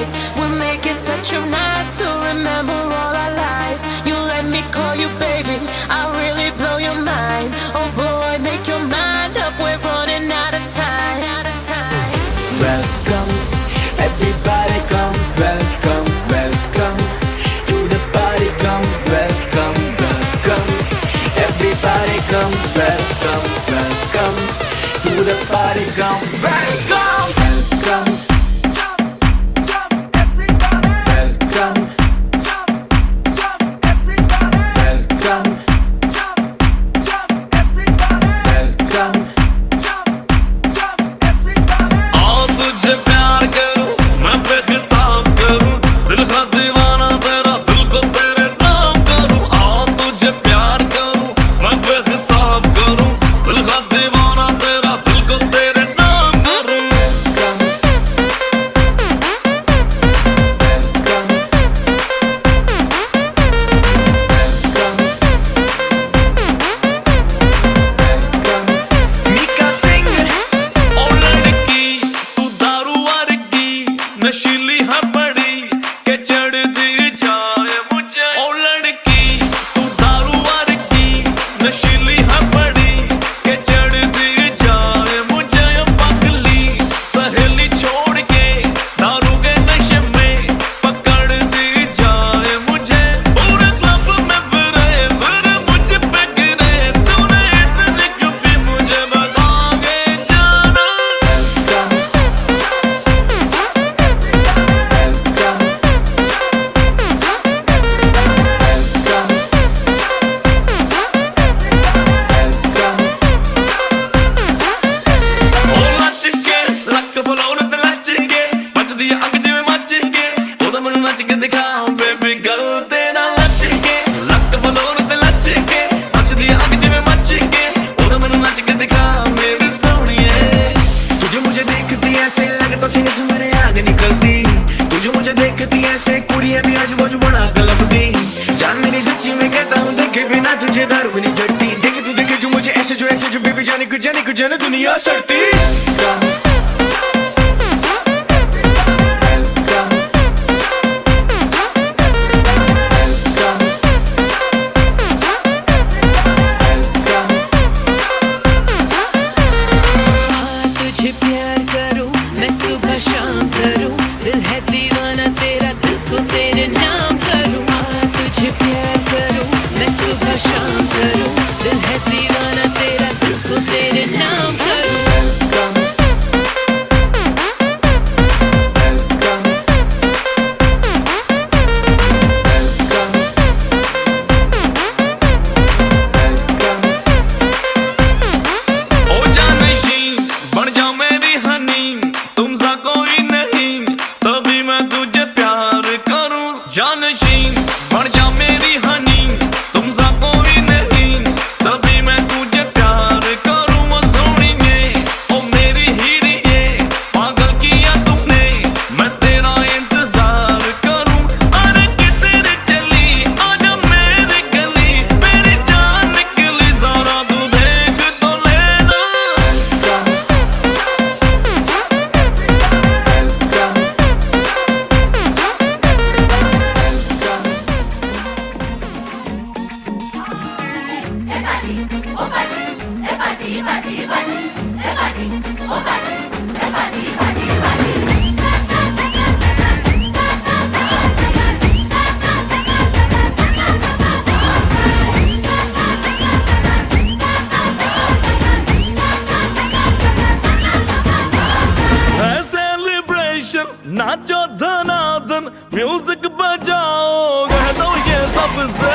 right. We'll make it such a night to remember all our lives. You let me call you baby, I'll really blow your mind. Oh boy, make your mind up, we're running out of time. Welcome, everybody come, welcome, welcome to the party, come, welcome, welcome. Everybody come, welcome, welcome to the party, come, welcome, welcome. नशीली है बड़ी के चढ़ दी जाए मुझे। ओ लड़की तू दारू वर्गी, नशीली है बड़ी के चढ़ दी जाए मुझे। पगली सहेली छोड़ के दारू के नशे में पकड़ दी जाए मुझे। पूरे क्लब में फिरे फिर मुझ पे गिरे, तूने इतनी क्यों पी मुझे बता के जाना। तुझे दारू भी नहीं चढ़ती, देखे तू देखे जो मुझे ऐसे जो बेबी जाने कुछ जाने दुनिया सड़ती। तुझे प्यार करूं मैं सुबह शाम करूं, दिल है दीवाना तेरा, दिल को तेरे नाम करूं। तुझे प्यार करूं मैं सुबह शाम करूं, दिल है दीवाना तेरा, दिल को तेरे नाम करूं। जानशीन बढ़ जा मेरी हनी, तुम सा कोई नहीं, तभी मैं तुझे प्यार करूं। वो सोनिए ओ मेरी हीरिए, पागल किया तुमने, मैं तेरा इंतजार करूं। अरे किधर चली आजा मेरी गली, मेरी जान निकली जरा तू देख तो लेना। नाचो धनाधन म्यूजिक बजाओ, कह दो ये सबसे।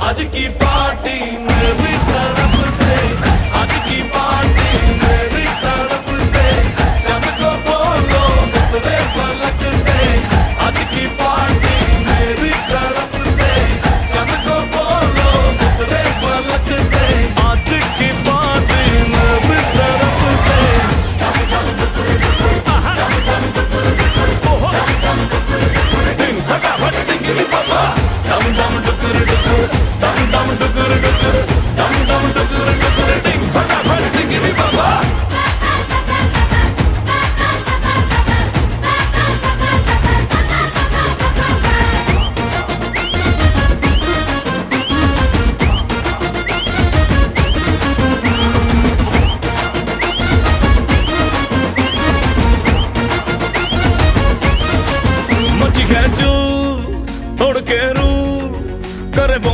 आज की पार्टी मेरी तरफ से, आज की पार्टी मेरी तरफ से, चंद को बोलो उतरे फलक से। आज की पार्टी मेरी तरफ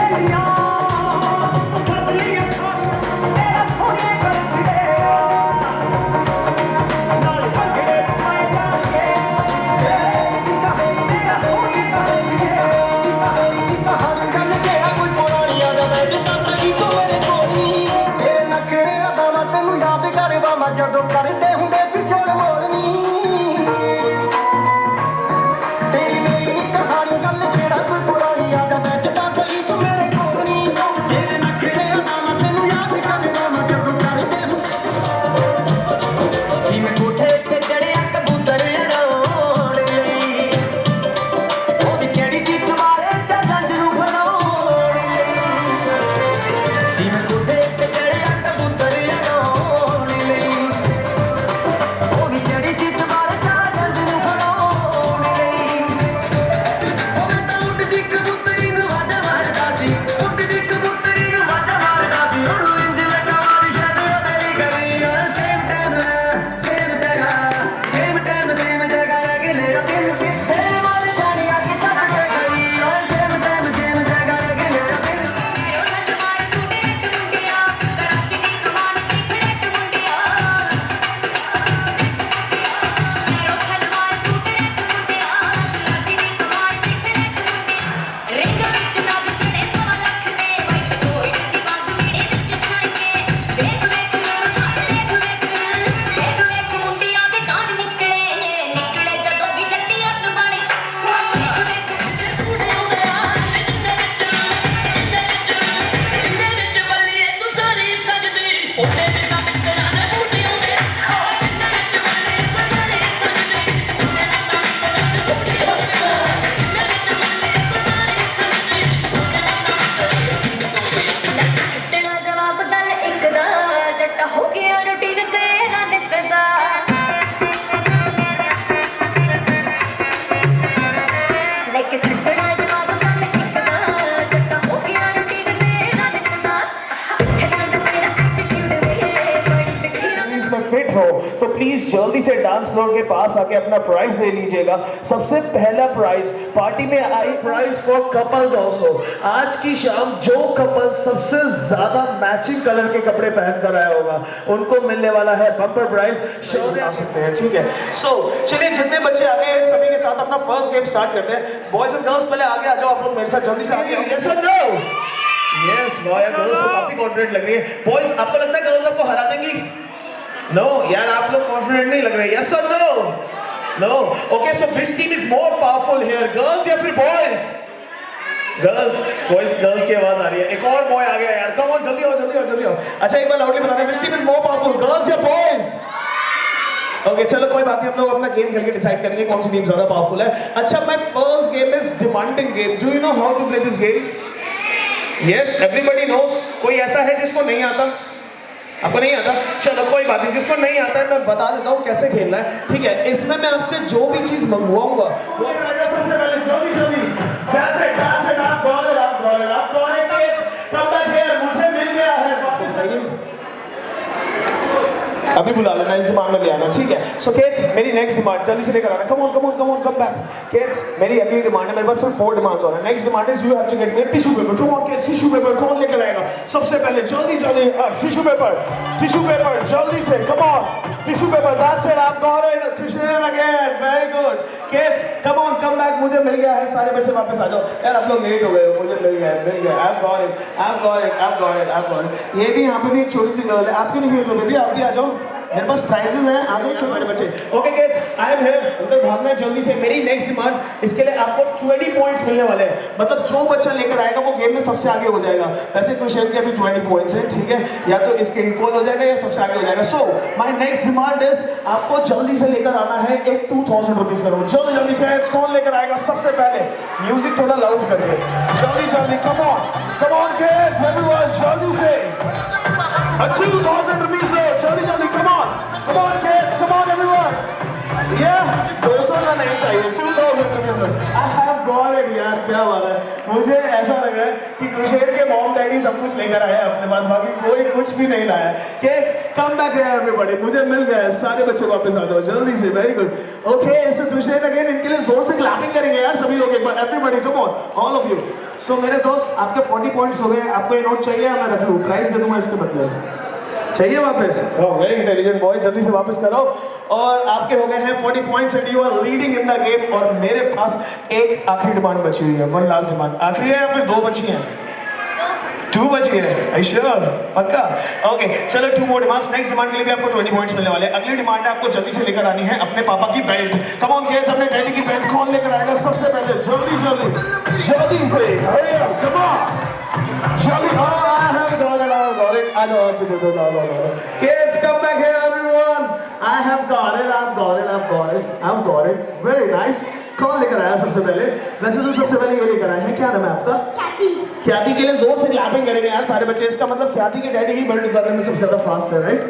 सहेलियां सटलियां सारियां तेरा सोने कर खड़े नाल भंगड़े पाए जाके तेरा सोने कर खड़े कहानी गल जेड़ा कोई पुरानियां दा बैठदा सही तू मेरे कोल नी तेरे नखरे अदा मैं तेनू याद करदा मैं जदों करदे हुंदे सी छोड़ मोड़नी तेरी मेरी नी कहानी गल जेड़ा कोई पुरानी याद बैठदा सही तू मेरे कोल नी तेरे नखरे अदा मैं तेनू याद करदा मैं जदों करदे हुंदे सी मैं कोठे ते चढ़िया कबूतर उड़ाउण लई ओदी केड़ी सी तुम्हारे चा जंज नूं फड़ाउण लई सी मैं कोठे ते चढ़िया कबूतर उड़ाउण लई ओदी केड़ी सी तुम्हारे चा जंज नूं फड़ाउण लई ओवे तां उड़दी कबूतरी नूं वाजा मारदा सी उड़दी कबूतरी नूं वाजा मारदा सी उड़ू इंज लगा मारी शादी ओदे गली सेम टाइम सेम जगह सेम जगह अगले दिन तेरे मार जानी आके चला गई सेम टाइम सेम जगह अगले दिन मेरो सलवार सूट रट मुंडिया कराची दी कमान चिख रट मुंडिया मेरो सलवार सूट रट मुंडिया कराची दी कमान चिख रट मुंडिया रिंग विच नग चढ़े 100 ਲੱਖ ने वाइट गोल्ड दी वंग वीड़े विच सुण के देख वेख मुंडिया दे कांड निकले जदों भी जट्टी हੱਥ बने देख वेख मुंडे सूट आਉਂਦੇ ਆ जिंदे विच बल्लिए तू सारी सजदी ओने ते ना मित्तरां दे बूट आਉਂਦੇ जिंदे विच बल्लिए तू सारी सजदी ओने ते ना मित्तरां दे बूट आਉਂਦੇ जिंदे विच बल्लिए तू सारी सजदी ओने ते ना मित्तरां दे सुट्टना जवाब दल एक दा जट्टा हो गया रूटीन तेरा नित दा लेके छटना जवाब दल एक दा जट्टा हो गया रूटीन तेरा नित दा पिछे चंद तेरा एटीट्यूड वे बड़ी पिठी में फिट हो तो प्लीज जल्दी से डांस फ्लोर के पास आके अपना प्राइज ले लीजिएगा। सबसे पहला प्राइज पार्टी में आई प्राइज फॉर कपल्स ऑल्सो। आज की शाम जो कपल सबसे ज्यादा मैचिंग कलर के कपड़े पहन कर आया होगा उनको मिलने वाला है बम्पर प्राइज। शो आ सकते हैं, ठीक है। सो चलिए जितने बच्चे आ गए हैं सभी के साथ अपना फर्स्ट गेम स्टार्ट करते हैं। बॉयज एंड गर्ल्स पहले आगे आ जाओ, आप लोग मेरे साथ जल्दी से आगे आओ। यस और नो? यस बॉय, गर्ल्स तो काफी कॉन्फिडेंट लग रही है। बॉयज आपको लगता है गर्ल्स आपको हरा देंगी? नो यार, आप लोग कॉन्फिडेंट नहीं लग रहे। यस और no? No. Okay, so which team is more powerful here, girls या फिर बॉयज? गर्ल्स, बॉयज, गर्ल्स की आवाज आ रही है। एक और बॉय आ गया यार, कम ऑन, जल्दी आओ जल्दी आओ जल्दी आओ। अच्छा एक बार लाउडली बताना, विच team is more powerful, girls या बॉयज? ओके चलो कोई बात नहीं, हम लोग अपना गेम खेल के डिसाइड करेंगे कौन सी टीम ज्यादा पावरफुल है। अच्छा, my first game is demanding game. Do you know how to play this game? Yes, everybody knows. कोई ऐसा है जिसको नहीं आता? आपको नहीं आता? चलो कोई बात नहीं, जिसको नहीं आता है मैं बता देता हूँ कैसे खेलना है, ठीक है। इसमें मैं आपसे जो भी चीज मंगवाऊंगा वो सबसे पहले जल्दी जल्दी मुझे मिल गया है, वापस आइए, अभी बुला लेना, इस डिमांड में ले आना, ठीक है। सो किड्स, मेरी नेक्स्ट डिमांड जल्दी से लेकर आना। कम on come on come on come back. Kids, मेरी अगली डिमांड है, मेरे पास सिर्फ 4 डिमांड्स और है। Next demand is you have to get me tissue paper. Come on kids, tissue paper कौन लेकर आएगा सबसे पहले? जल्दी जल्दी टिश्यू पेपर जल्दी से, come on tissue paper. That's it, आप got it. Krishna again, very good. Kids come on come back, मुझे मिल गया है। सारे बच्चे वापस आ जाओ यार, आप लोग लेट हो गए हो, मुझे मिल गया है। I've got it। ये भी यहाँ पे भी एक छोटी सी गर्ल है, आप क्यों नहीं खेल रहे बेबी? आप भी आ जाओ, मेरे पास प्राइजेस हैं, आ जाओ छोटे बच्चे। Okay kids, I am here. अंदर भागना है जल्दी से। मेरी नेक्स्ट डिमांड, इसके लिए आपको 20 पॉइंट्स मिलने वाले हैं। मतलब जो बच्चा लेकर आएगा वो गेम में सबसे आगे हो जाएगा। वैसे क्वेश्चन के अभी 20 पॉइंट्स हैं, ठीक है, या तो इसके इक्वल हो जाएगा या सबसे आगे हो जाएगा। So my next demand is आपको जल्दी से लेकर आना है एक 2000 रुपीज का नोट। जल्दी जल्दी किड्स, कौन लेकर आएगा सबसे पहले? म्यूजिक थोड़ा लाउड करके, जल्दी जल्दी, कम ऑन किड्स, एवरीवन जल्दी से 2000 रुपीज लो, जल्दी जल्दी, कम on kids, come on everyone। Yeah, 200 का नहीं चाहिए, 2000 rupees low. I have got it यार, क्या बात है। मुझे ऐसा लग रहा है कि कृषेर के मॉम डैडी ही सब कुछ लेकर आया है अपने पास, बाकी कोई कुछ भी नहीं लाया। Kids come back here everybody, मुझे मिल गया है, सारे बच्चे वापस आ जाओ जल्दी से। Very good, okay so Krishna again, इनके लिए जोर से क्लैपिंग करेंगे यार सभी लोग एक बार, everybody come on, all of you. So मेरे दोस्त आपके 40 पॉइंट्स हो गए, आपको ये नोट चाहिए, मैं रख लूँ, प्राइस दे दूंगा इसके बदले, चाहिए वापस? वेरी इंटेलिजेंट बॉय, जल्दी से वापस करो। और आपके हो गए हैं 40 points and you are leading in the game. और मेरे पास एक आखिरी डिमांड बची हुई है, वन लास्ट डिमांड। आखिरी है या फिर 2 बची हैं? 2 बची है, आई श्योर? पक्का? ओके चलो 2 मोर डिमांड्स। नेक्स्ट डिमांड के लिए भी आपको 20 पॉइंट्स मिलने वाले हैं। अगली डिमांड है आपको जल्दी से लेकर आनी है अपने पापा की बेल्ट। कम ऑन किड्स, अपने डैडी की बेल्ट कौन लेकर आएगा सबसे पहले? जल्दी जल्दी जल्दी से, हरी अप, कम ऑन जल्दी। I have got it, I have got it. I know what to do, no. Kids, come back here, everyone. I have got it, I've got it, I've got it, I've got it. Very nice. कौन लेकर आया सबसे पहले? वैसे तो सबसे पहले ये लेकर आए हैं, क्या नाम है आपका? ख्याति। ख्याति के लिए जोर से क्लैपिंग करेंगे यार सारे बच्चे। इसका मतलब ख्याति के डैडी ही बेल्ट करने में सबसे ज्यादा फास्ट है, राइट?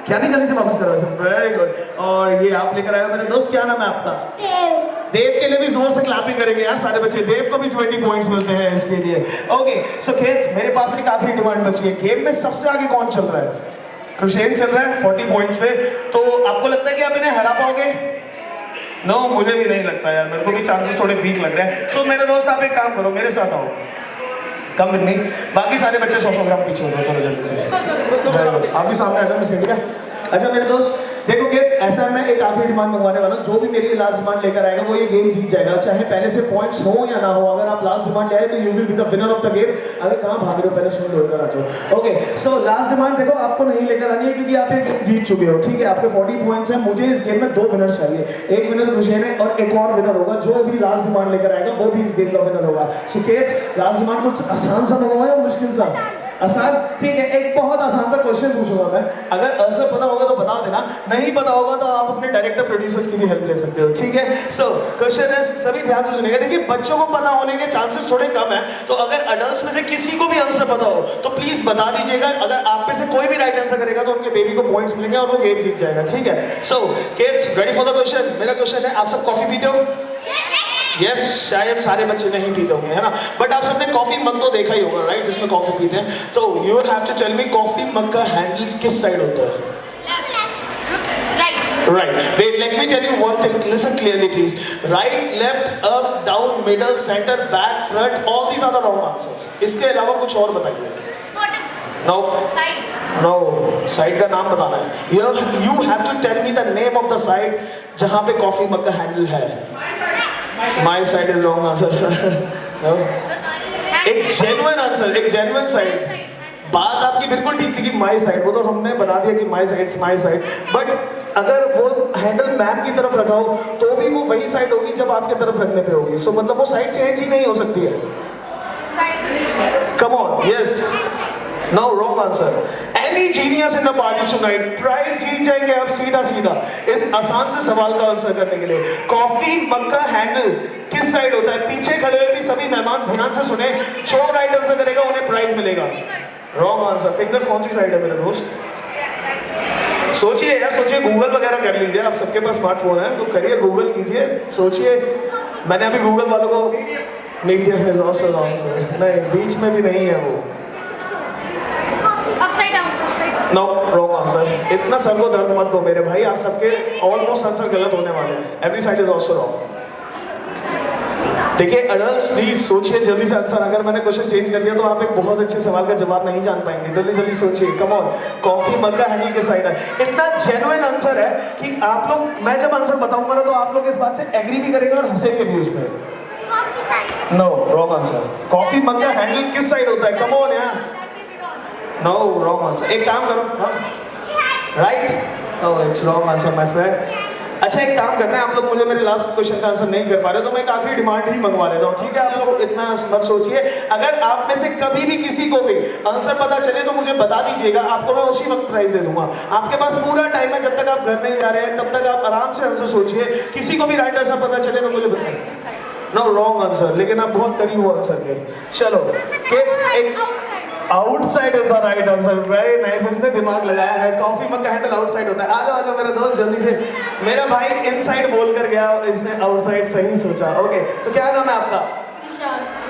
ख्याति जल्दी से वापस करो सब, वेरी गुड। और ये आप लेकर आए हो मेरे दोस्त, क्या नाम है आपका? देव। देव के लिए भी जोर से क्लैपिंग करेंगे यार सारे बच्चे, देव को भी 20 पॉइंट्स मिलते हैं इसके लिए। ओके सो किड्स, मेरे पास एक आखिरी डिमांड बची है। गेम में सबसे आगे कौन चल रहा है? कृष्ण चल रहा है 40 पॉइंट्स पे। तो आपको लगता है कि आप इन्हें हरा पाओगे? नो, मुझे भी नहीं लगता यार, मेरे को भी चांसेस थोड़े वीक लग रहे हैं। सो मेरे दोस्त आप एक काम करो, मेरे साथ आओ, कम विद मी। बाकी सारे बच्चे 100 ग्राम पीछे हो जाओ, चलो जल्दी से। आप भी सामने आ जाओ, मैं ठीक है? अच्छा मेरे दोस्त देखो किड्स, ऐसा मैं एक आखिरी डिमांड मंगवाने वाला हूँ। जो भी मेरी लास्ट डिमांड लेकर आएगा वो ये गेम जीत जाएगा, चाहे पहले से पॉइंट्स हो या ना हो। अगर आप लास्ट डिमांड ले आए तो you will be the winner of the game. अगर कहाँ भाग रहे हो, पहले सुन लो, इधर आ जाओ। ओके सो लास्ट डिमांड देखो आपको नहीं लेकर आनी है क्योंकि आप ये गेम जीत चुके हो, ठीक है? आपके 40 पॉइंट्स हैं, मुझे इस गेम में 2 विनर्स चाहिए। एक विनर कृष्ण है और एक और विनर होगा। जो भी लास्ट डिमांड लेकर आएगा वो भी इस गेम का विनर होगा। सो किड्स, लास्ट डिमांड कुछ आसान सा मंगवाया या मुश्किल सा? आसान, ठीक है। एक बहुत आसान सा क्वेश्चन पूछूंगा मैं, अगर आंसर पता होगा तो बता देना, नहीं पता होगा तो आप अपने डायरेक्टर प्रोड्यूसर्स की भी हेल्प ले सकते हो, ठीक है? सो क्वेश्चन है, सभी ध्यान से सुनिएगा। देखिए बच्चों को पता होने के चांसेस थोड़े कम है, तो अगर अडल्ट्स में से किसी को भी आंसर पता हो तो प्लीज बता दीजिएगा। अगर आप में से कोई भी राइट आंसर करेगा तो उनके बेबी को पॉइंट्स मिलेंगे और वो गेम जीत जाएगा, ठीक है? So kids, ready for the question? मेरा क्वेश्चन है, आप सब कॉफी पीते हो? यस, शायद सारे बच्चे नहीं पीते होंगे, है ना? बट आप सबने कॉफी मग तो देखा ही होगा, राइट? जिसमें कॉफी पीते हैं। तो you have to tell me, coffee mug का हैंडल किस साइड होता है? Right. Wait, let me tell you one thing, listen clearly please. Right, left, up, down, middle, centre, back, front, all these are the wrong answers. इसके अलावा कुछ और बताइए। No no, side का नाम बताना है। You have to tell me the name of the side जहां पे कॉफी मग का हैंडल है। My side is wrong answer sir. एक जेन्युइन आंसर, एक जेन्युइन साइड। बात आपकी बिल्कुल ठीक थी कि माई साइड, वो तो हमने बता दिया कि माई साइड। बट अगर वो हैंडल मैम की तरफ रखा हो तो भी वो वही साइड होगी जब आपके तरफ रखने पे होगी। सो मतलब वो साइड चेंज ही नहीं हो सकती है। Come on, yes, no, wrong answer. Any genius in the party tonight prize जीत जाएंगे आप सीधा इस आसान से सवाल का आंसर करने के लिए। कॉफी मग का हैंडल किस साइड होता है? पीछे खड़े हुए भी सभी मेहमान ध्यान से सुने, जो राइट आंसर करेगा उन्हें प्राइज मिलेगा। Wrong answer. फिंगर्स कौन सी साइड है मेरे दोस्त? सोचिए यार, सोचिए, गूगल वगैरह कर लीजिए, आप सबके पास स्मार्टफोन है तो करिए, गूगल कीजिए, सोचिए। मैंने अभी गूगल वालों को, medium is also wrong sir, नहीं बीच में भी नहीं है वो। No, wrong answer. इतना सर को दर्द मत दो मेरे भाई, आप सबके ऑलमोस्ट आंसर गलत होने वाले हैं। Every side is also wrong. देखिए एडल्ट्स प्लीज सोचिए जल्दी से आंसर। अगर मैंने क्वेश्चन चेंज कर दिया तो आप एक बहुत अच्छे सवाल का जवाब नहीं जान पाएंगे। जल्दी सोचिए, कम ऑन। कॉफी मग का हैंडल किस साइड है? इतना जेन्युइन आंसर है कि आप लोग, मैं जब आंसर बताऊंगा ना तो आप लोग इस बात से एग्री भी करेंगे और हंसेंगे भी उसमें। No, wrong answer. Coffee mug का हैंडल किस साइड होता है? कम ऑन यार। No, wrong answer. एक काम करो, right? Oh, it's wrong answer my friend. अच्छा एक काम करते हैं, आप लोग मुझे मेरे लास्ट क्वेश्चन का आंसर नहीं कर पा रहे तो मैं एक आखिरी डिमांड ही मंगवा लेता हूँ, ठीक है? आप लोग इतना मत सोचिए। अगर आप में से कभी भी किसी को भी आंसर पता चले तो मुझे बता दीजिएगा, आपको मैं उसी वक्त प्राइज दे दूंगा। आपके पास पूरा टाइम है, जब तक आप घर नहीं जा रहे हैं तब तक आप आराम से आंसर सोचिए। किसी को भी राइट आंसर पता चले तो मुझे बताइए। नो, रॉन्ग आंसर, लेकिन आप बहुत करीब हो आंसर के। चलो किड्स, एक outside is the right answer. Very nice, इसने दिमाग लगाया है। कॉफी मग का हैंडल आउटसाइड होता है। आ जाओ मेरे दोस्त जल्दी से। मेरा भाई इनसाइड बोल कर गया, इसने आउटसाइड सही सोचा। ओके सो क्या नाम है आपका?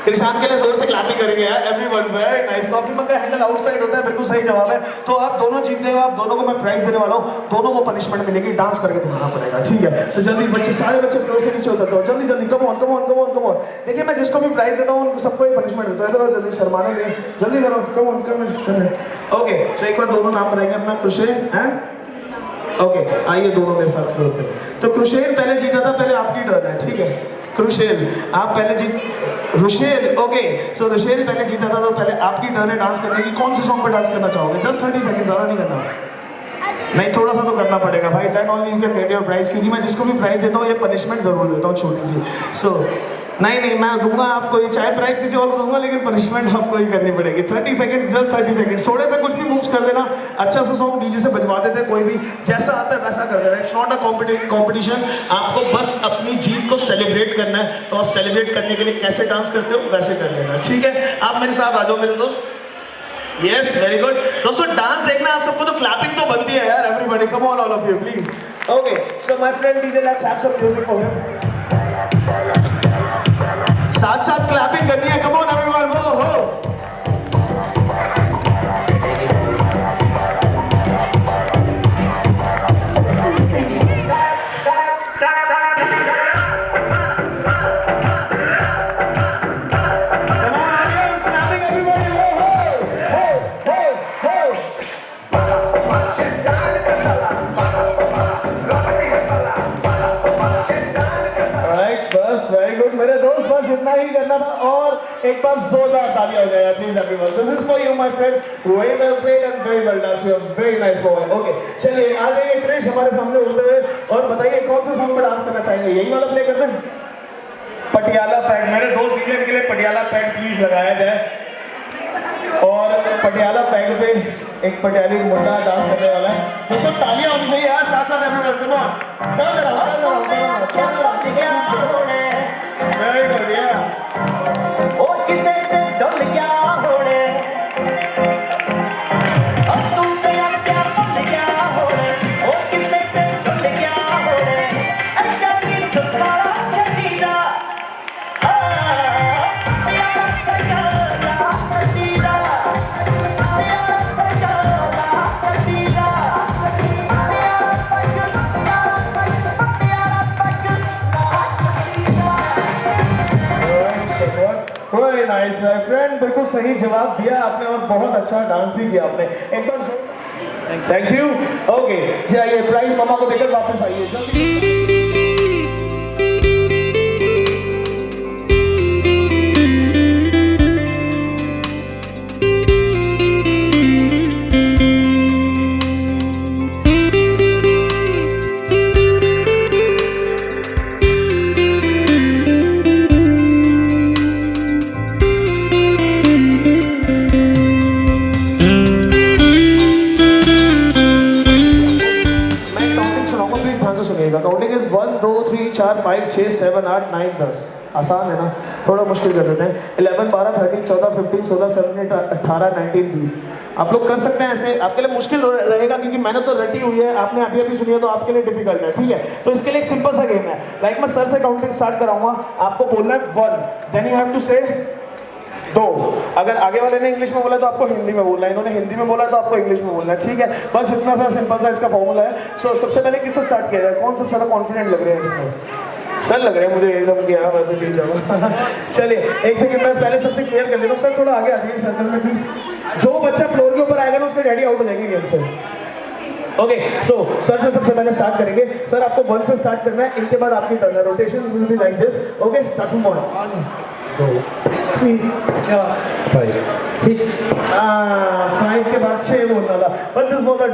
कृषांत के लिए जोर से क्लैपिंग करेंगे यार everyone. Very nice. Coffee mug का हैंडल आउटसाइड होता है, बिल्कुल सही जवाब है। तो आप दोनों जीत गए हो, आप दोनों को मैं प्राइज देने वाला हूँ, दोनों को पनिशमेंट मिलेगी, डांस करके दिखाना पड़ेगा, ठीक है। तो जल्दी बच्चे, सारे बच्चे फ्लोर से नीचे उतरते हो, जल्दी जल्दी, come on come on come on come on. देखिए मैं जिसको भी प्राइज देता हूँ उनको सबको ही पनिशमेंट देता है। इधर आओ जल्दी, शर्माना नहीं, जल्दी करो, कम on come on. Okay so एक बार दोनों नाम बताएंगे अपना, कृषेन एंड ओके। आइए दोनों मेरे साथ फ्लोर पे। तो कृषेन पहले जीता था, पहले आपकी टर्न है, ठीक है। कृषेन आप पहले जीत, रुशेल ओके। सो रुशेल पहले जीता था, तो पहले आपकी टर्न है डांस करने की। कौन से सॉन्ग पे डांस करना चाहोगे? जस्ट 30 सेकंड, ज़्यादा नहीं करना। नहीं, थोड़ा सा तो करना पड़ेगा भाई, then only you can get your prize. क्योंकि मैं जिसको भी प्राइज देता हूँ ये पनिशमेंट जरूर देता हूँ छोटी सी। सो नहीं मैं दूंगा आपको, ये चाहे प्राइस किसी और को दूंगा, लेकिन पनिशमेंट आपको ही करनी पड़ेगी। 30 सेकंड्स, जस्ट 30 सेकंड्स। थोड़े से कुछ भी मूव्स कर देना, अच्छा सा सॉन्ग डीजे से बजवा देते हैं, कोई भी जैसा आता है वैसा कर देना। इट्स नॉट अ कॉम्पिटिशन, आपको बस अपनी जीत को सेलिब्रेट करना है। तो आप सेलिब्रेट करने के लिए कैसे डांस करते हो वैसे कर लेना, ठीक है। आप मेरे साथ आ जाओ मेरे दोस्त। Yes very good. दोस्तों डांस देखना आप सबको, तो क्लैपिंग तो बनती है यार। Everybody come on, all of you please. Okay so my friend DJ, let's have some music for him. साथ साथ क्लैपिंग करनी है, कम ऑन एवरीवन, वो हो। मेरे दोस्त बस इतना ही करना था, और एक बार जोरदार तालियां हो जाए please everyone. This is for you my friend, very well played and very well dance, you are very nice boy. Okay चलिए आ जाइए क्रिश हमारे सामने उड़ते हुए, और बताइए कौन से सॉन्ग पे डांस करना चाहेंगे? यही वाला प्ले करते हैं, पटियाला पैंट। मेरे दोस्त डीजे के लिए पटियाला पैंट प्लीज लगाया जाए, और पटियाला पैंट पे एक पटियाली मुर्गा डांस करने वाला है। दोस्तों तालियां होनी चाहिए यार, साथ साथ everyone come on. Very good यार। ओ किसे ते डोल गया होड़े, अब तू तेरा क्या डोल गया होड़े, ओ किसे ते डोल गया होड़े, अक्का की सुखारा छटीरा, यारा सजाला छटीरा, यारा सजाला छटीरा, वेरी नाइस फ्रेंड, बिल्कुल सही जवाब दिया आपने, और बहुत अच्छा डांस भी किया आपने। एक बार थैंक यू। ओके जाइए, प्राइज मामा को देकर वापस आइए जल्दी। Counting is 1 2 3 4 5 6 7 8 9 10। आसान है ना, थोड़ा मुश्किल कर देते हैं। 11 12 13 14 15 16 17 18 19 20। आप लोग कर सकते हैं ऐसे, आपके लिए मुश्किल रहेगा क्योंकि मैंने तो रटी हुई है, आपने अभी अभी सुनी है, तो आपके लिए डिफिकल्ट है, ठीक है। तो इसके लिए एक सिंपल सा गेम है, लाइक मैं सर से काउंटिंग स्टार्ट कराऊंगा, आपको बोलना है 1, देन यू हैव टू से 2। अगर आगे वाले ने इंग्लिश में बोला तो आपको हिंदी में बोलना है, इन्होंने हिंदी में बोला तो आपको इंग्लिश में बोलना है, ठीक है। बस इतना सा सिंपल सा इसका फॉर्मूला है। सो सबसे पहले किससे स्टार्ट किया जाए? कौन सबसे ज़्यादा कॉन्फिडेंट लग रहे हैं इसमें? सर लग रहे हैं मुझे एकदम किया, मैं तो जीत जाऊँगा। चलिए एक सेकंड में पहले सबसे क्लियर कर लेता हूँ। सर थोड़ा आगे आ जाइए सर्कल में प्लीज। जो बच्चा फ्लोर के ऊपर आएगा ना उसके डैडी आउट हो जाएंगे गेम से। ओके सो सर से सबसे पहले स्टार्ट करेंगे। सर आपको 1 से स्टार्ट करना है, इनके बाद आपकी टर्न है। Rotation will be like this. Okay start from 1 2 3 4 5 6। 5 के बाद 6 बोलना था, but this was a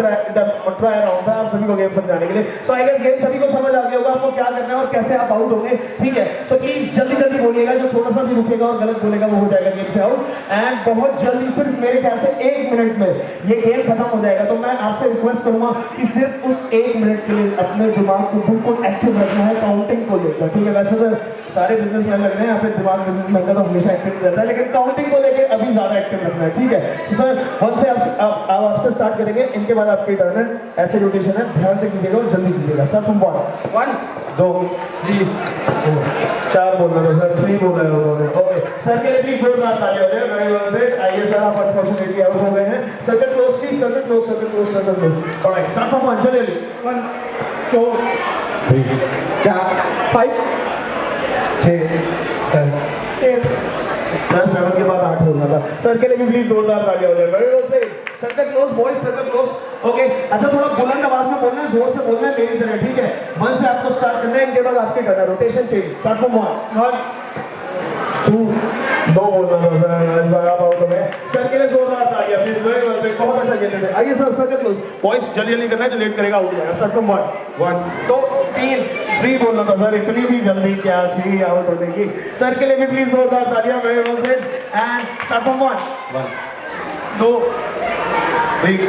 try round था आप सभी को गेम समझाने के लिए। सो आई गेस गेम सभी को समझ आ गया होगा आपको क्या करना है और कैसे आप आउट होंगे, ठीक है। सो प्लीज जल्दी जल्दी बोलिएगा, जो थोड़ा सा भी रुकेगा और गलत बोलेगा वो हो जाएगा गेम से आउट। एंड बहुत जल्दी, सिर्फ मेरे ख्याल से 1 मिनट में ये गेम खत्म हो जाएगा। तो मैं आपसे रिक्वेस्ट करूंगा कि सिर्फ उस 1 मिनट के लिए अपने दिमाग को बिल्कुल एक्टिव रखना है काउंटिंग को लेकर, ठीक है। वैसे तो सारे बिजनेसमैन लग रहे हैं यहाँ पे, दिमाग बिजनेसमैन का तो हमेशा एक्टिव रहता है, लेकिन काउंटिंग को लेकर अभी ज्यादा एक्टिव रखना है, ठीक है। तो सर 1 से आपसे स्टार्ट करेंगे, इनके बाद आपकी टर्न है। ऐसे रोटेशन है, ध्यान से कीजिएगा और जल्दी कीजिएगा। सर फ्रॉम 1 2 3 4 बोलना था सर, 3 बोल रहे हो। ओके सर के लिए प्लीज जोरदार तालियां हो जाए। Very well said. आइए सर, आप अनफॉर्चुनेटली आउट हो गए हैं। Circle close please, circle close, circle close, circle close. Alright, start from 1 चलिए। 1 2 3 4 5 6 7 सर 7 के बाद 8 होना था। सर के लिए भी प्लीज जोरदार तालियां हो जाए। Very well said. Circle close boys, circle close. Okay, अच्छा थोड़ा बुलंद आवाज में बोलना है, जोर से बोलना है मेरी तरह, ठीक है? 1 से आपको स्टार्ट करना है, इनके बाद आपके करना रोटेशन चेंज। स्टार्ट फ्रॉम 1 2 2 बोलना था सर, इस बार आप आउट हो गए। सर के लिए जोरदार तालियां प्लीज। वेरी वेल सेड, बहुत अच्छा खेलते थे। आइए सर, सर्कल क्लोज बॉयज, जल्दी जल्दी करना है, जो लेट करेगा आउट हो जाएगा। स्टार्ट फ्रॉम 1 2 3 3 बोलना था सर, इतनी भी जल्दी क्या थी आउट होने की। सर के लिए भी प्लीज जोरदार तालियां। Very well said and start from 1 2 3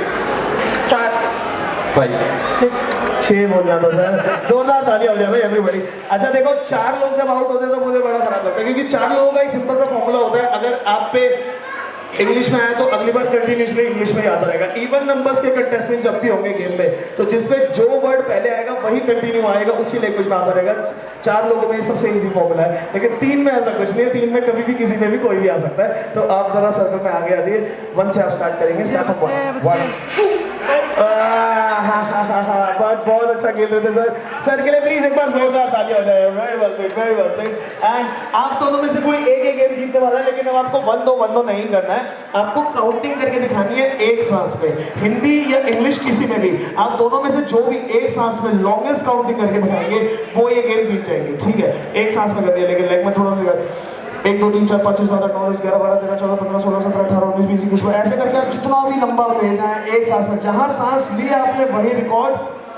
4 5 6 बोलना था सर, जोरदार तालियां हो जाए भाई एवरीबॉडी। अच्छा देखो, 4 लोग जब आउट होते हैं तो मुझे बड़ा खराब लगता है, क्योंकि 4 लोगों का एक सिंपल सा फॉर्मूला होता है, अगर आप पे इंग्लिश में आया तो अगली बार कंटिन्यूसली इंग्लिश में याद रहेगा। इवन नंबर्स के कंटेस्टेंट जब भी होंगे गेम में, तो जिसपे जो वर्ड पहले आएगा वही कंटिन्यू आएगा, उसी लैंग्वेज में आता रहेगा। 4 लोगों में सबसे इजी फॉर्मूला है, लेकिन 3 में ऐसा कुछ नहीं है। 3 में कभी भी किसी में भी कोई भी आ सकता है। तो आप जरा सर्कल में आगे आ जाइए। 1 से आप स्टार्ट करेंगे। स्टार्ट फ्रॉम 1 बहुत अच्छा खेल रहे थे सर। सर के लिए प्लीज एक बार जोरदार तालियां हो जाए। Very well played, very well played. And आप दोनों में से कोई एक गेम जीतने वाला है, लेकिन अब आपको 1-2 नहीं करना है, आपको काउंटिंग करके दिखानी है एक सांस पे। हिंदी या इंग्लिश किसी में भी आप दोनों में से जो भी एक सांस में लॉन्गेस्ट काउंटिंग करके दिखाएंगे वो ये गेम जीत जाएंगे, ठीक है? एक सांस में करनी है, लेकिन लेग में थोड़ा सा 1 2 3 4 5 6 7 8 9 10 11 12 13 14 15 16 17 18 19 20 21 ऐसे करके आप जितना भी लंबा भेजना है एक सांस में, जहां सांस लिया आपने वही रिकॉर्ड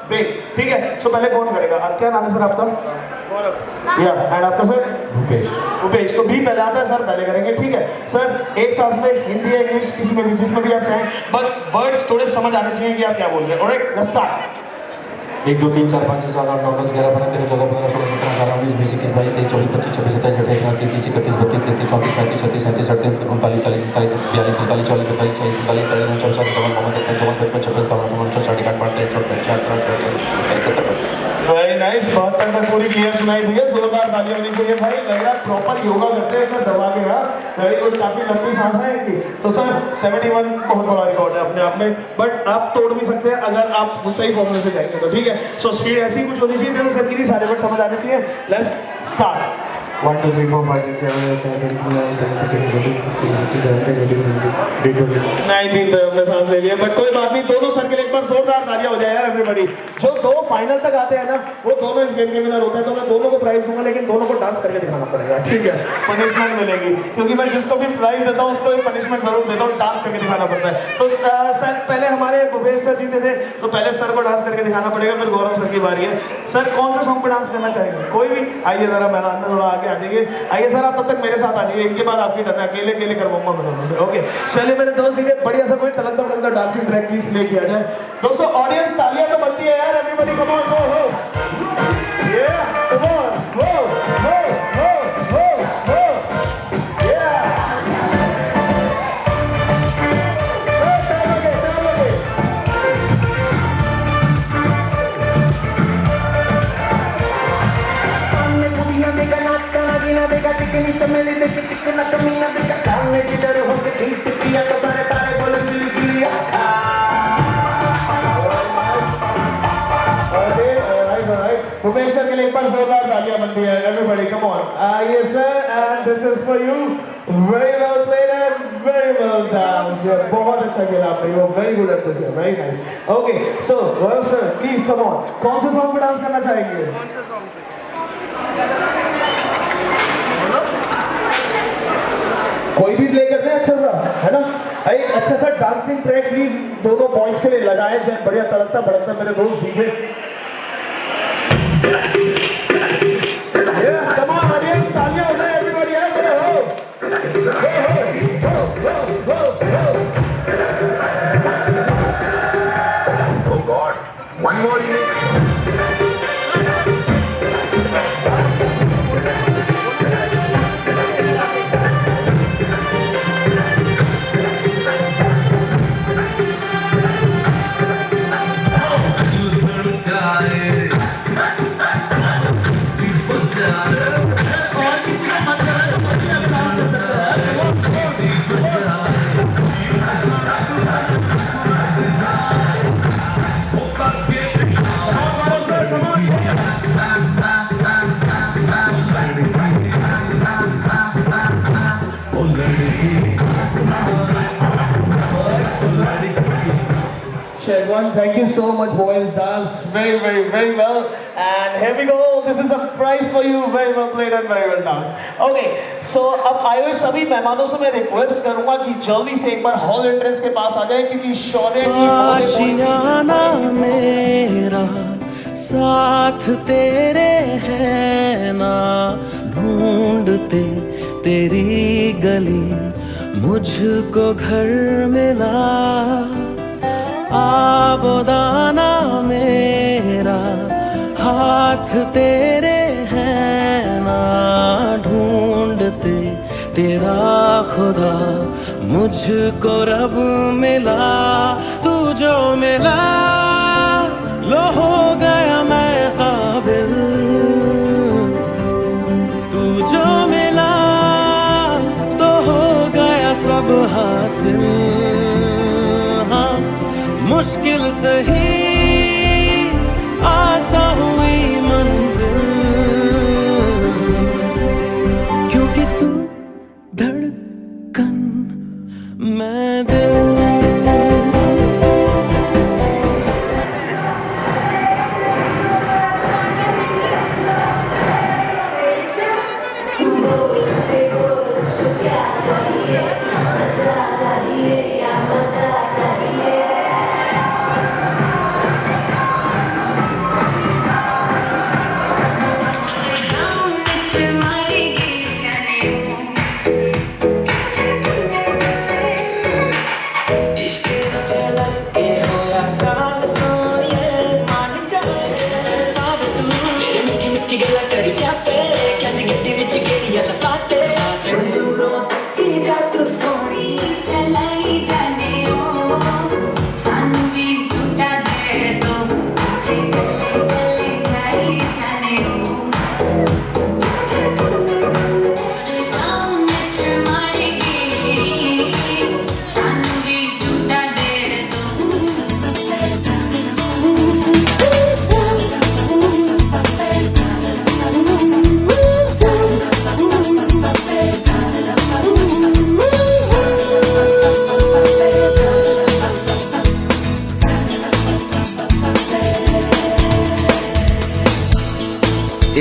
ब्रेक, ठीक है? सो पहले कौन करेगा? क्या नाम है सर आपका? गौरव। या एंड आपका सर? भूपेश। भूपेश, तो भी पहले आता है, सर पहले करेंगे, ठीक है? सर एक सांस में हिंदी या इंग्लिश किसी में भी, जिसमें भी आप चाहें, बट वर्ड्स थोड़े समझ आने चाहिए कि आप क्या बोल रहे हैं। Alright, let's start. 1 2 3 4 5 6 7 8 9 10 11 12 13 14 15 16 17 18 19 20 21 22 23 24 25 26 27 28 29 30 31 32 33 34 35 36 37 38 39 40 41 42 43 44 45 46 47 48 49 50 51 52 53 54 55 56 57 58 59 60 very nice, बहुत तक पूरी क्लियर सुनाई दी है। जोरदार तालियां होनी चाहिए भाई, लग रहा है प्रॉपर योगा करते हैं सर दबा के। हाँ, वेरी गुड, काफी लंबी सांस है इनकी। तो सर 71 बहुत बड़ा रिकॉर्ड है अपने आप में, बट आप तोड़ भी सकते हैं अगर आप सही फॉर्मूले से जाएंगे तो, ठीक है? सो स्पीड ऐसी ही कुछ होनी चाहिए जैसे सर की सारे वर्ड समझ आने चाहिए। Let's start. 1 2 3 4 5 6 7 8 19 पे हमने सांस ले लिया, बट कोई बात नहीं। दोनों सर के लिए एक बार जोरदार तालियां हो जाए यार एवरीबॉडी। जो 2 फाइनल तक आते हैं ना, वो दोनों इस गेम के विनर होते हैं। तो मैं दोनों को प्राइज दूंगा, लेकिन दोनों को डांस करके दिखाना पड़ेगा, ठीक है? पनिशमेंट मिलेगी, क्योंकि मैं जिसको भी प्राइज देता हूँ उसको भी पनिशमेंट जरूर देता हूँ, डांस करके दिखाना पड़ता है। तो सर पहले हमारे भूपेश सर जीते थे, तो पहले सर को डांस करके दिखाना पड़ेगा, फिर गौरव सर की बारी है। सर कौन सा सॉन्ग पे डांस करना चाहेंगे? कोई भी? आइए जरा मैदान में थोड़ा आगे आ जाइए। आइए सर, आप तब तक मेरे साथ आ जाइए, इनके बाद आपकी टर्न है। अकेले अकेले करवाऊंगा मैं दोनों से, ओके? चलिए मेरे दोस्त, इसे बढ़िया सा कोई तलंदर डांसिंग ट्रैक प्लीज प्ले किया जाए। दोस्तों ऑडियंस तालियां तो बनती है यार, एवरीबॉडी कम ऑन, गो हो, ये कम ऑन, हो हो हो हो हो, ये चलोगे। सामने दुनिया देखा नाटका नगीना देखा टिकनी चमेली देखी टिकना कमीना देखा सामने जिधर हो के ठीक किया तो सारे तारे बोले दिल किया। भूपेश सर के लिए एक बार जोरदार तालियां बनती है एवरीबॉडी, कम ऑन। आइए sir, and this is for you. Very well played and very well dance. बहुत अच्छा खेला आपने, you very good at this, very nice. Okay, so Gaurav sir please come on, कौन से सॉन्ग पे dance करना चाहेंगे? कौन से सॉन्ग पे? कोई भी प्ले करते हैं अच्छा सा, है ना? एक अच्छा सा डांसिंग ट्रैक प्लीज दोनों बॉयज के लिए लगाए जाए, बढ़िया तड़कता भड़कता मेरे दोस्त डीजे। कम ऑन ऑडियंस, तालियां हो जाए एवरीबॉडी, है मेरे हो हो हो हो। Oh God, one more minute. everyone. Thank you so much, boys. Dance very, very, very well. And here we go. This is a prize for you. Very well played and very well danced. Okay, so अब आए हुए सभी मेहमानों से मैं request करूंगा कि जल्दी से एक बार हॉल एंट्रेंस के पास आ जाएं क्योंकि शौर्य की आशियाना मेरा साथ तेरे है ना, ढूंढते तेरी गली मुझको घर मिला। आबोदाना मेरा हाथ तेरे है ना, ढूंढते तेरा खुदा मुझको रब मिला। तू जो मिला लो हो गया मैं काबिल, तू जो मिला तो हो गया सब हासिल। हाँ मुश्किल सही आसा हुई मंजिल, क्योंकि तू धड़कन मैं दिल।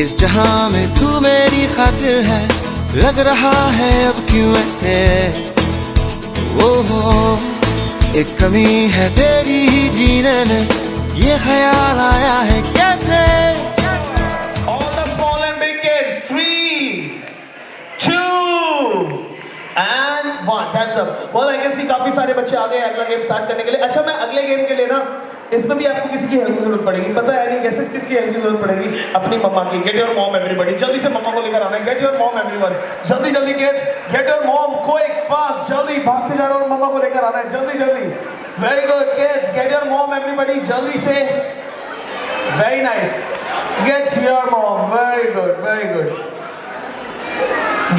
इस जहां में तू मेरी खातिर है, लग रहा है अब क्यों ऐसे। ओ हो एक कमी है तेरी ही जीने में, ये ख्याल आया है कैसे। All the small and big kids, 3, 2 and 1. Hands up. Well, I can see काफी सारे बच्चे आ गए अगला गेम स्टार्ट करने के लिए। अच्छा, मैं अगले गेम के लिए ना, इसमें भी आपको किसी की हेल्प की जरूरत पड़ेगी। पता है नहीं कैसे किसकी हेल्प की जरूरत पड़ेगी? अपनी मम्मा की। गेट योर मॉम एवरीबॉडी, जल्दी से मम्मा को लेकर आना है। गेट योर मॉम एवरीवन, जल्दी जल्दी kids, get your mom, quick fast, जल्दी भाग के जा रहा हूँ, मम्मा को लेकर आना है जल्दी जल्दी। Very good kids, get your mom everybody, जल्दी से। Very nice, get your mom, very good very good,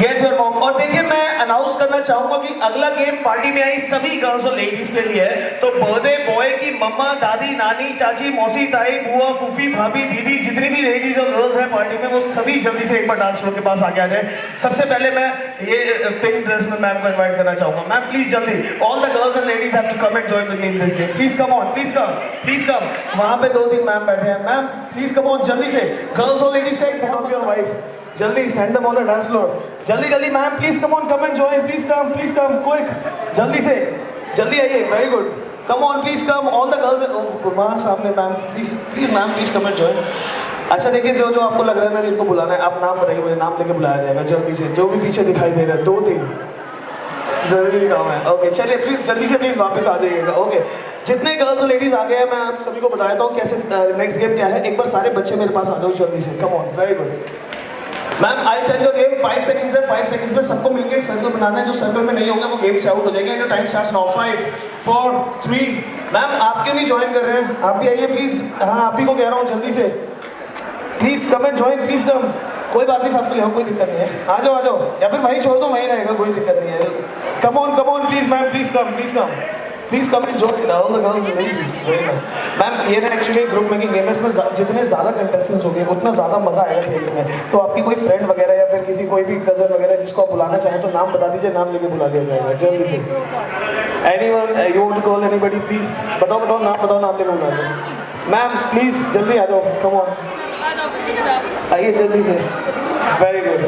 get your mom. और देखिए, मैं अनाउंस करना चाहूंगा कि अगला गेम पार्टी में आई सभी गर्ल्स और लेडीज के लिए है। तो बर्थडे बॉय की मम्मा, दादी, नानी, चाची, मौसी, ताई, बुआ, फूफी, भाभी, दीदी, जितनी भी लेडीज और गर्ल्स हैं पार्टी में, वो सभी जल्दी से एक बार डांस फ्लोर के पास आगे आ जाए। सबसे पहले मैं ये पिंक ड्रेस में मैम को इन्वाइट करना चाहूंगा। मैम प्लीज जल्दी, all the girls and ladies have to come and join with me in this game. Please come on, please come, please come. वहां पे 2-3 मैम बैठे हैं। मैम प्लीज कम ऑन, जल्दी से। गर्ल्स और लेडीज का एक बहुत योर वाइफ, जल्दी send them on the dance floor. जल्दी जल्दी ma'am, please come on, come and join, please come quick, जल्दी से जल्दी आइए। Very good, come on, please come all the girls. वहाँ सामने ma'am, please ma'am, please come and join. अच्छा देखिए, जो जो आपको लग रहा है ना जिनको बुलाना है, आप नाम बताइए मुझे, नाम लेके बुलाया जाएगा जल्दी से। जो भी पीछे दिखाई दे रहा है, 2-3 जरूरी काम है। ओके चलिए, फिर जल्दी से प्लीज वापस आ जाइएगा। ओके, जितने गर्ल्स और लेडीज आ गए हैं, मैं आप सभी को बता देता हूँ कैसे नेक्स्ट गेम क्या है। एक बार सारे बच्चे मेरे पास आ जाओ जल्दी से, come on, very good. Ma'am I tell you game 5 seconds है। 5 सेकंड्स में सबको मिलकर एक सर्कल बनाना है। जो सर्कल में नहीं होंगे वो गेम से आउट हो जाएंगे। And time starts now. 5 4 3। Ma'am आप क्यों नहीं ज्वाइन कर रहे हैं? आप भी आइए प्लीज। हाँ, आप ही को कह रहा हूँ जल्दी से, please come and join, please come. कोई बात नहीं, साथ में ले आओ, कोई दिक्कत नहीं है। आ जाओ या फिर वहीं छोड़ दो, वहीं रहेगा, कोई दिक्कत नहीं है। Come on please ma'am, please come, please come. Please come and join all the girls and ladies, very nice. Ma'am ये ना एक्चुअली ग्रुप मेकिंग गेम है, इसमें जितने ज़्यादा कंटेस्टेंट्स होंगे उतना ज़्यादा मज़ा आएगा खेलने में। तो आपकी कोई फ्रेंड वगैरह या फिर किसी कोई भी कजन वगैरह जिसको आप बुलाना चाहें तो नाम बता दीजिए, नाम लेके बुला दिया जाएगा जल्दी से। Anyone you want to call anybody please, बताओ नाम लेके बुला दो। मैम प्लीज जल्दी आ जाओ, कम ऑन आइए जल्दी से, वेरी गुड।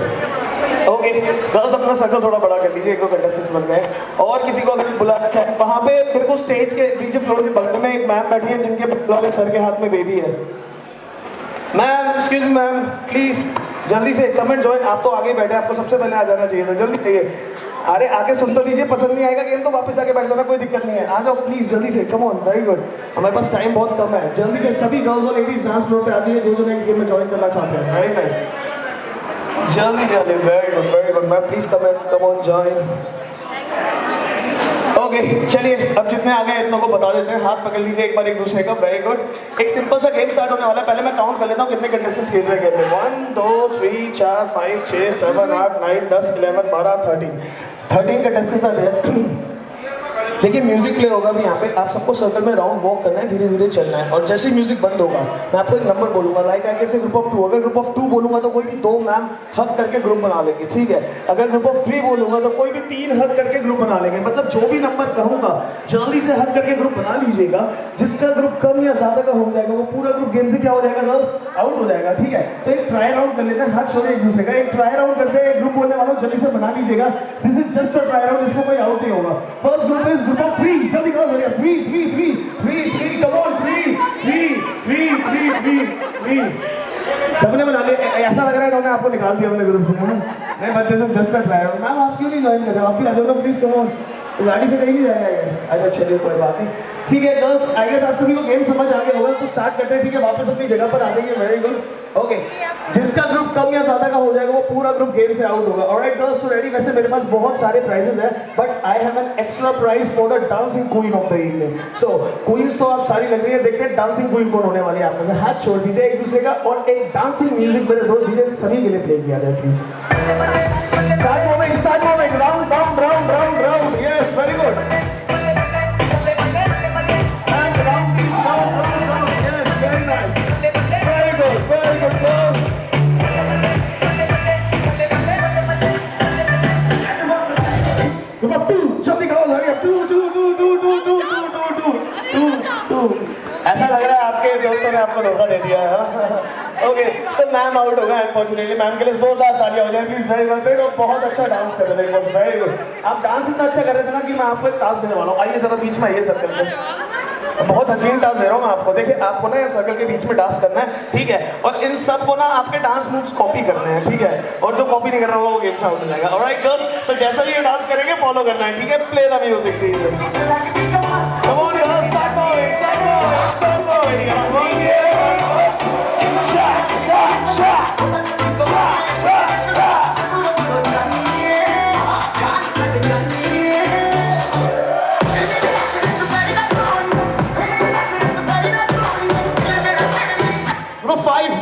ओके गर्ल्स अपना सर्कल थोड़ा बड़ा कर लीजिए, एक दो कंटेस्टेंट्स बन गए। और किसी को अगर बुलाना चाहे वहाँ पे मेरे को स्टेज के नीचे फ्लोर के बगल में एक मैम बैठी है जिनके वाले सर के हाथ में बेबी है। Ma'am excuse me ma'am please जल्दी से कम एंड जॉइन। आप तो आगे बैठे, आपको सबसे पहले आ जाना चाहिए था, जल्दी आइए। अरे आके सुन तो लीजिए, पसंद नहीं आएगा गेम तो वापस आके बैठ जाना, कोई दिक्कत नहीं है। आ जाओ प्लीज जल्दी से, कम ऑन, वेरी गुड। हमारे पास टाइम बहुत कम है, जल्दी से सभी गर्ल्स और लेडीज डांस फ्लोर पे आ जाइए जो नेक्स्ट गेम में ज्वाइन करना चाहते हैं। वेरी नाइस, जल्दी, very good ma'am please come on join. Okay चलिए अब जितने आ गए इतनों को बता देते हैं, हाथ पकड़ लीजिए एक बार एक दूसरे का, वेरी गुड। एक सिंपल सा गेम स्टार्ट होने वाला है, पहले मैं काउंट कर लेता हूँ कितने कंटेस्टेंट्स खेल रहे हैं गेम में। 1 2 3 4 5 6 7 8 9 10 11 12 13 कंटेस्टेंट्स आ गए। देखिए म्यूजिक प्ले होगा भी यहाँ पे, आप सबको सर्कल में राउंड वॉक करना है, धीरे धीरे चलना है। और जैसे ही म्यूजिक बंद होगा मैं आपको एक नंबर बोलूंगा, लाइक आई कैसे ग्रुप ऑफ 2। अगर ग्रुप ऑफ 2 बोलूंगा तो कोई भी 2 मैम हक करके ग्रुप बना लेंगे, ठीक है। अगर ग्रुप ऑफ 3 बोलूंगा तो कोई भी 3 हक करके ग्रुप बना लेंगे। मतलब जो भी नंबर कहूंगा जल्दी से हक करके ग्रुप बना लीजिएगा। जिसका ग्रुप कम या ज्यादा का हो जाएगा वो पूरा ग्रुप गेम से क्या हो जाएगा गर्ल्स, आउट हो जाएगा, ठीक है। तो एक ट्राई राउंड कर लेते हैं, हाथ छोड़े एक दूसरे का, एक ट्राई राउंड करते हैं। ग्रुप बोलने वालों जल्दी से बना लीजिएगा, this is just a try round, इसको कोई आउट नहीं होगा। First group is group of 3, जल्दी करो 3 कम ऑन 3 सबने बना लिया। ऐसा लग रहा है इन्होंने आपको निकाल दिया अपने ग्रुप से। नहीं बच्चे से जस्ट ट्राई राउंड। मैम आप क्यों नहीं ज्वाइन कर रहे हो, आप भी आ जाओ ना प्लीज, कम ऑन। गाड़ी से कहीं नहीं जाएगा। अच्छा चलिए कोई बात नहीं, ठीक है गर्ल्स आई गेस आप सभी को गेम समझ आ गया होगा, तो स्टार्ट करते हैं, ठीक है। वापस अपनी जगह पर आ जाइए, वेरी गुड। ओके जिसका ग्रुप कम या ज्यादा का हो जाएगा वो पूरा ग्रुप गेम से आउट होगा। Alright girls so ready. वैसे मेरे पास बहुत सारे प्राइजेस हैं but I have an extra prize for the dancing queen of the evening. So queens तो आप सारी लग रही है, देखते हैं डांसिंग क्वीन कौन होने वाली है। आप में से हाथ छोड़ दीजिए एक दूसरे का, और एक डांसिंग म्यूजिक मेरे दोस्त डीजे सभी के लिए प्ले किया जाए please. Start moment, round, yes very good. ऐसा लग रहा है आपके दोस्तों ने आपको धोखा दे दिया है। ओके सर मैम आउट होगा अनफॉर्चुनेटली। मैम के लिए जोरदार तालियां हो जाए प्लीज, वेरी वेल। और बहुत अच्छा डांस कर रहे थे, बस वेरी गुड। आप डांस इतना अच्छा कर रहे थे ना कि मैं आपको एक टास्क देने वाला हूँ। आइए जरा बीच में आइए सर्कल में, बहुत हसीन टास्क दे रहा हूँ मैं आपको। देखिए आपको ना सर्कल के बीच में डांस करना है, ठीक है। और इन सब को ना आपके डांस मूव्स कॉपी करने हैं, ठीक है। और जो कॉपी नहीं कर रहा होगा वो गेम से आउट हो जाएगा। ऑलराइट गर्ल्स, सो जैसा भी ये डांस करेंगे फॉलो करना है, ठीक है। Play the music please. Come on girls, start going.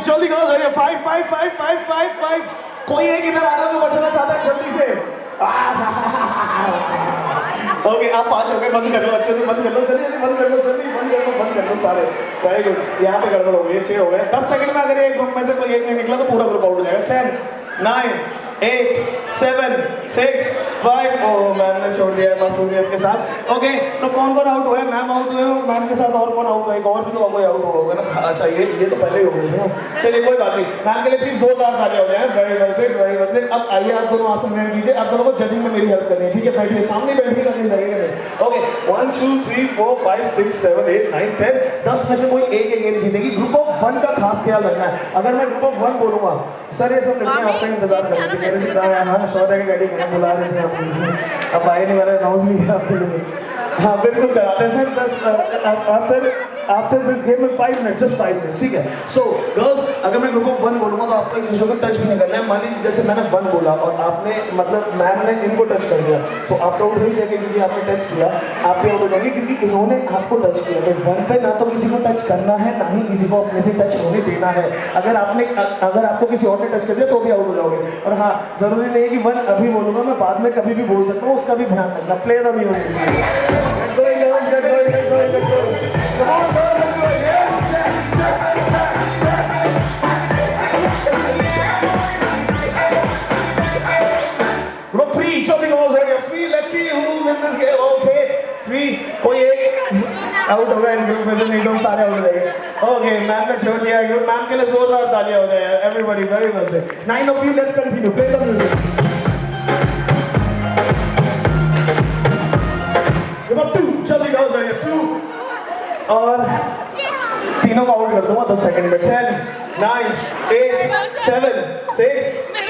जल्दी करो सर, 5 कोई एक इधर आ जाओ जो बचना चाहता है जल्दी से। ओके आप 5 हो गए, बंद कर लो अच्छे से, बंद कर लो जल्दी, बंद कर लो सारे, वेरी गुड। यहाँ पे गड़बड़ हो गई, 6 हो गए। 10 सेकंड में अगर एक ग्रुप में से कोई एक नहीं निकला तो पूरा ग्रुप आउट हो जाएगा। 10 9 8 7 6 5 ओह मैम ने छोड़ दिया है मासूमियत के साथ। ओके तो कौन आउट हुआ है, मैम आउट हुए हो, मैम के साथ और कौन आउट हुआ है, और भी तो कोई आउट होगा ना। अच्छा ये तो पहले ही हो गए थे। चलिए कोई बात नहीं, मैम के लिए प्लीज जोरदार तालियां हो जाए, वेरी वेल। अब आइए आप दोनों आसन में लीजिए, आप दोनों को जजिंग में मेरी हेल्प करनी है, ठीक है। बैठिए, सामने बैठिएगा, कहीं जाइएगा नहीं। ओके 1 2 3 4 5 6 7 8 9 10 10 में से कोई एक गेम जीतेगी। ग्रुप ऑफ 1 का खास ख्याल रखना है। अगर मैं ग्रुप ऑफ 1 बोलूंगा सर ये सब लड़कियां आपका इंतजार कर रही थी, हाँ शौर्य की गाड़ी मैंने बुला रही थी आप, अब आए नहीं, मैंने अनाउंस नहीं किया आपके लिए। हाँ बिल्कुल कराते हैं सर। आफ्टर दिस गेम में 5 मिनट, जस्ट 5 मिनट, ठीक है। सो गर्ल्स अगर मैं ग्रुप ऑफ 1 बोलूँगा तो आपको एक दूसरे को टच भी नहीं करना है। मान लीजिए जैसे मैंने 1 बोला और आपने मतलब मैम ने इनको टच कर दिया तो आप तो उठ ही जाएंगे क्योंकि आपने टच किया, आप भी आउट हो जाएंगे क्योंकि इन्होंने आपको टच किया। तो 1 पे ना तो किसी को टच करना है ना ही किसी को अपने से टच होने देना है। अगर आपको किसी और ने टच कर दिया तो भी आउट हो जाओगे। और हाँ जरूरी नहीं है कि 1 अभी बोलूँगा, मैं बाद में कभी भी बोल सकता हूँ, उसका भी ध्यान रखना। Play the music. आउट होगा इस ग्रुप में से, नहीं लोग सारे आउट हो जाएंगे। ओके, मैम ने छोड़ दिया ग्रुप, मैम के लिए जोरदार तालियां हो जाए everybody, very well. 9 of you, let's continue, play the music। Number 2, जल्दी गाओ जरा 2, और तीनों को आउट कर दूंगा 10 सेकंड में। 10, 9, 8, 7, 6,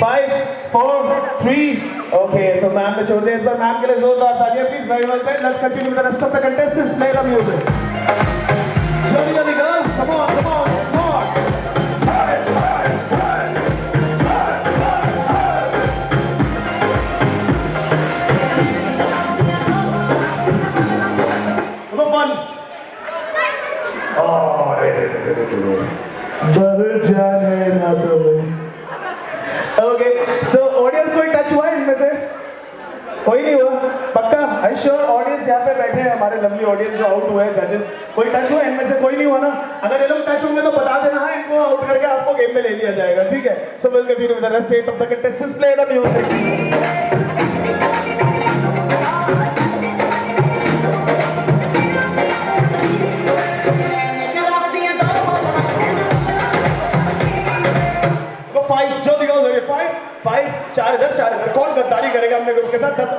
5, 4, 3। ओके, सो मैम ने छोड़ दिया इस बार, मैम के लिए जोरदार तालियां please, very well played. Let's continue with the rest of the contestants, play the music. जल्दी जल्दी girls, come on come on come on. Number 1, डर जाने ना दो। ओके, सो ऑडियंस कोई टच हुआ है इनमें से? कोई नहीं हुआ? पक्का? I sure? ऑडियंस यहाँ पे बैठे हैं, हमारे लवली ऑडियंस जो आउट हुए हैं, जजेस, कोई टच हुआ है इनमें से? कोई नहीं हुआ ना? अगर ये लोग टच होंगे तो बता देना है, इनको आउट करके आपको गेम में ले लिया जाएगा, ठीक है? So will continue with the rest 8 of the contestants, play the music. चार इधर, कौन गद्दारी करेगा अपने ग्रुप के साथ? 10।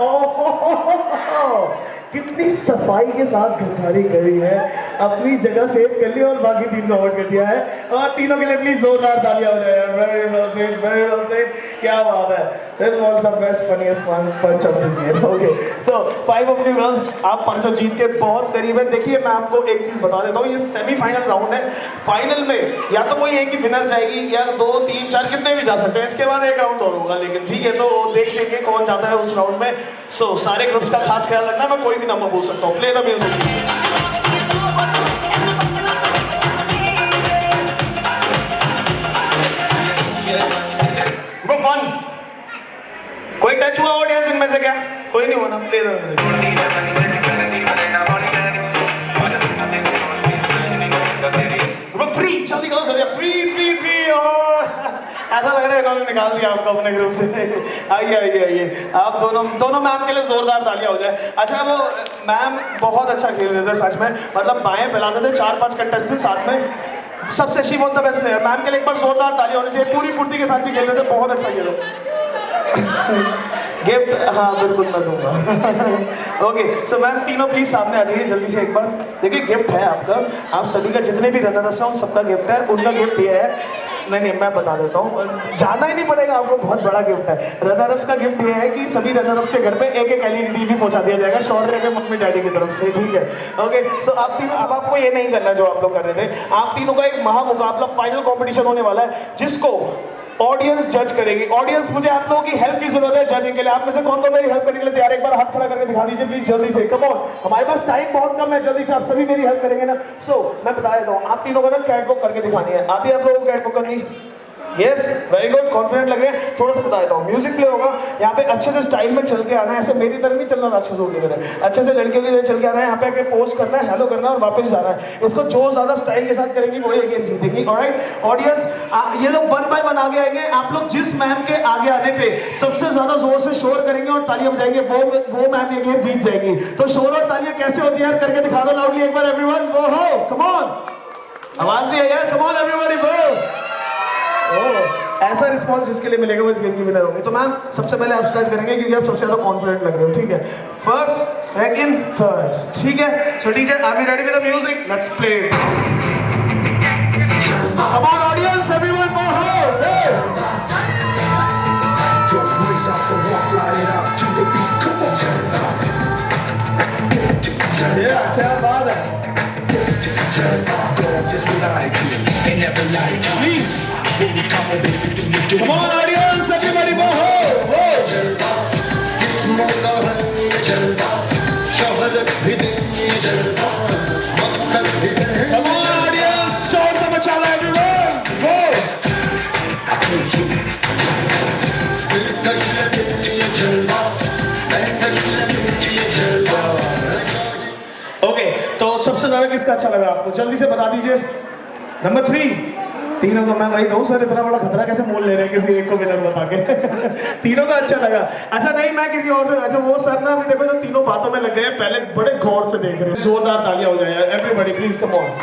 कितनी सफाई के साथ गद्दारी करी है, अपनी जगह सेव कर ली और बाकी तीन को आउट कर दिया है। और तीनों के लिए प्लीज जोरदार तालियां हो जाए। Very well played, very well played, क्या बात है। This was the best funniest one punch of this game. Okay, so 5 of you girls, आप पंचों जीत के बहुत करीब है। देखिए, मैं आपको एक चीज बता देता हूँ, ये सेमीफाइनल राउंड है। फाइनल में या तो कोई एक ही विनर जाएगी, या 2, 3, 4 कितने भी जा सकते हैं। इसके बाद एक राउंड और होगा, लेकिन ठीक है, तो देख लेंगे कौन जाता है उस राउंड में। सो सारे ग्रुप्स का खास ख्याल रखना, मैं कोई भी नंबर बोल सकता हूँ। Play the music. कोई टच हुआ ऑडियंस इनमें से? क्या कोई नहीं हुआ ना? Play the music. नंबर 3, जल्दी करो सर। 3, 3, 3। और ऐसा लग रहा है इन्होंने निकाल दिया आपको अपने ग्रुप से। आइए आइए आइए, आप दोनों मैम के लिए जोरदार तालियां हो जाए। अच्छा, वो मैम बहुत अच्छा खेल रहे थे सच में, मतलब बाएं फैलाते थे, 4-5 कंटेस्टेंट साथ में, सबसे she was the best player. Ma'am के लिए एक बार जोरदार तालियां होनी चाहिए, पूरी फुर्ती के साथ भी खेल रहे थे, बहुत अच्छा खेले। गिफ्ट हाँ बिल्कुल मैं दूंगा। ओके, सो मैम तीनों प्लीज सामने आ जाइए जल्दी से एक बार। देखिए, गिफ्ट है आपका, आप सभी का, जितने भी रनर अप्स हैं उन सबका गिफ्ट है। उनका गिफ्ट ये है, नहीं मैं बता देता हूँ, जाना ही नहीं पड़ेगा आपको, बहुत बड़ा गिफ्ट है। रनर अप्स का गिफ्ट ये है कि सभी रनर अप्स के घर पे एक LED टीवी पहुंचा दिया जाएगा, शौर्य के मम्मी डैडी की तरफ से, ठीक है? ओके, सो आप तीनों, अब आपको ये नहीं करना जो आप लोग कर रहे थे। आप तीनों का एक महामुकाबला, फाइनल कॉम्पिटिशन होने वाला है, जिसको ऑडियंस जज करेगी। ऑडियंस, मुझे आप लोगों की हेल्प की जरूरत है जजिंग के लिए। आप में से कौन कौन मेरी हेल्प करने के लिए तैयार है? एक बार हाथ खड़ा करके दिखा दीजिए प्लीज, जल्दी से। कम ऑन, हमारे पास टाइम बहुत कम है, जल्दी से आप सभी मेरी हेल्प करेंगे ना? सो मैं बता देता हूँ, आप तीनों को ना कैट वॉक करके दिखानी है। आती है आप लोगों को कैट वॉक करनी? यस, वेरी गुड, कॉन्फिडेंट लग रहे हैं। थोड़ा सा बता देता हूँ, म्यूजिक प्ले होगा, यहाँ पे अच्छे से स्टाइल में चल के आना है, ऐसे मेरी तरह नहीं चलना राक्षसों की तरह, अच्छे से लड़कियों की तरह चल के आना है। यहाँ पे आके पोज करना है, हेलो करना है और वापस जाना है। इसको जो ज्यादा स्टाइल के साथ करेंगी वही गेम जीतेगी। ऑलराइट ऑडियंस, ये लोग 1 by 1 आगे आएंगे। आप लोग जिस मैम के आगे आने पे सबसे ज्यादा जोर से शोर करेंगे और तालियां बजाएंगे, वो मैम ये गेम जीत जाएगी। तो शोर और तालियां कैसे होती है करके दिखा दो लाउडली एक बार एवरीवन। वो हो, कम ऑन, आवाज नहीं है यार, कम ऑन एवरीबॉडी, वो ऐसा रिस्पॉन्स जिसके लिए मिलेगा वो इस गेम की विनर होगी। तो मैम सबसे पहले आप स्टार्ट करेंगे क्योंकि आप सबसे ज्यादा कॉन्फिडेंट लग रहे हो, ठीक है? फर्स्ट, सेकंड, थर्ड, ठीक है? So DJ, are we ready with the music? Let's play. Come on audience, everyone go हो। क्या बात है। Please come on audience, everybody go ho come on audience, शोर तो मचा लो everyone, go। ओके, तो सबसे ज्यादा किसका अच्छा लगा आपको? जल्दी से बता दीजिए। नंबर 3, तीनों का मैं वही कहूँ सर, इतना बड़ा खतरा कैसे मोल ले रहे हैं किसी एक को विनर बता के। तीनों का अच्छा लगा। अच्छा नहीं, मैं किसी और से, अच्छा वो सर ना अभी देखो जो तीनों बातों में लग गए हैं, पहले बड़े गौर से देख रहे हैं। जोरदार तालियां हो जाए यार, everybody please come on.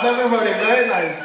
Everybody, very nice.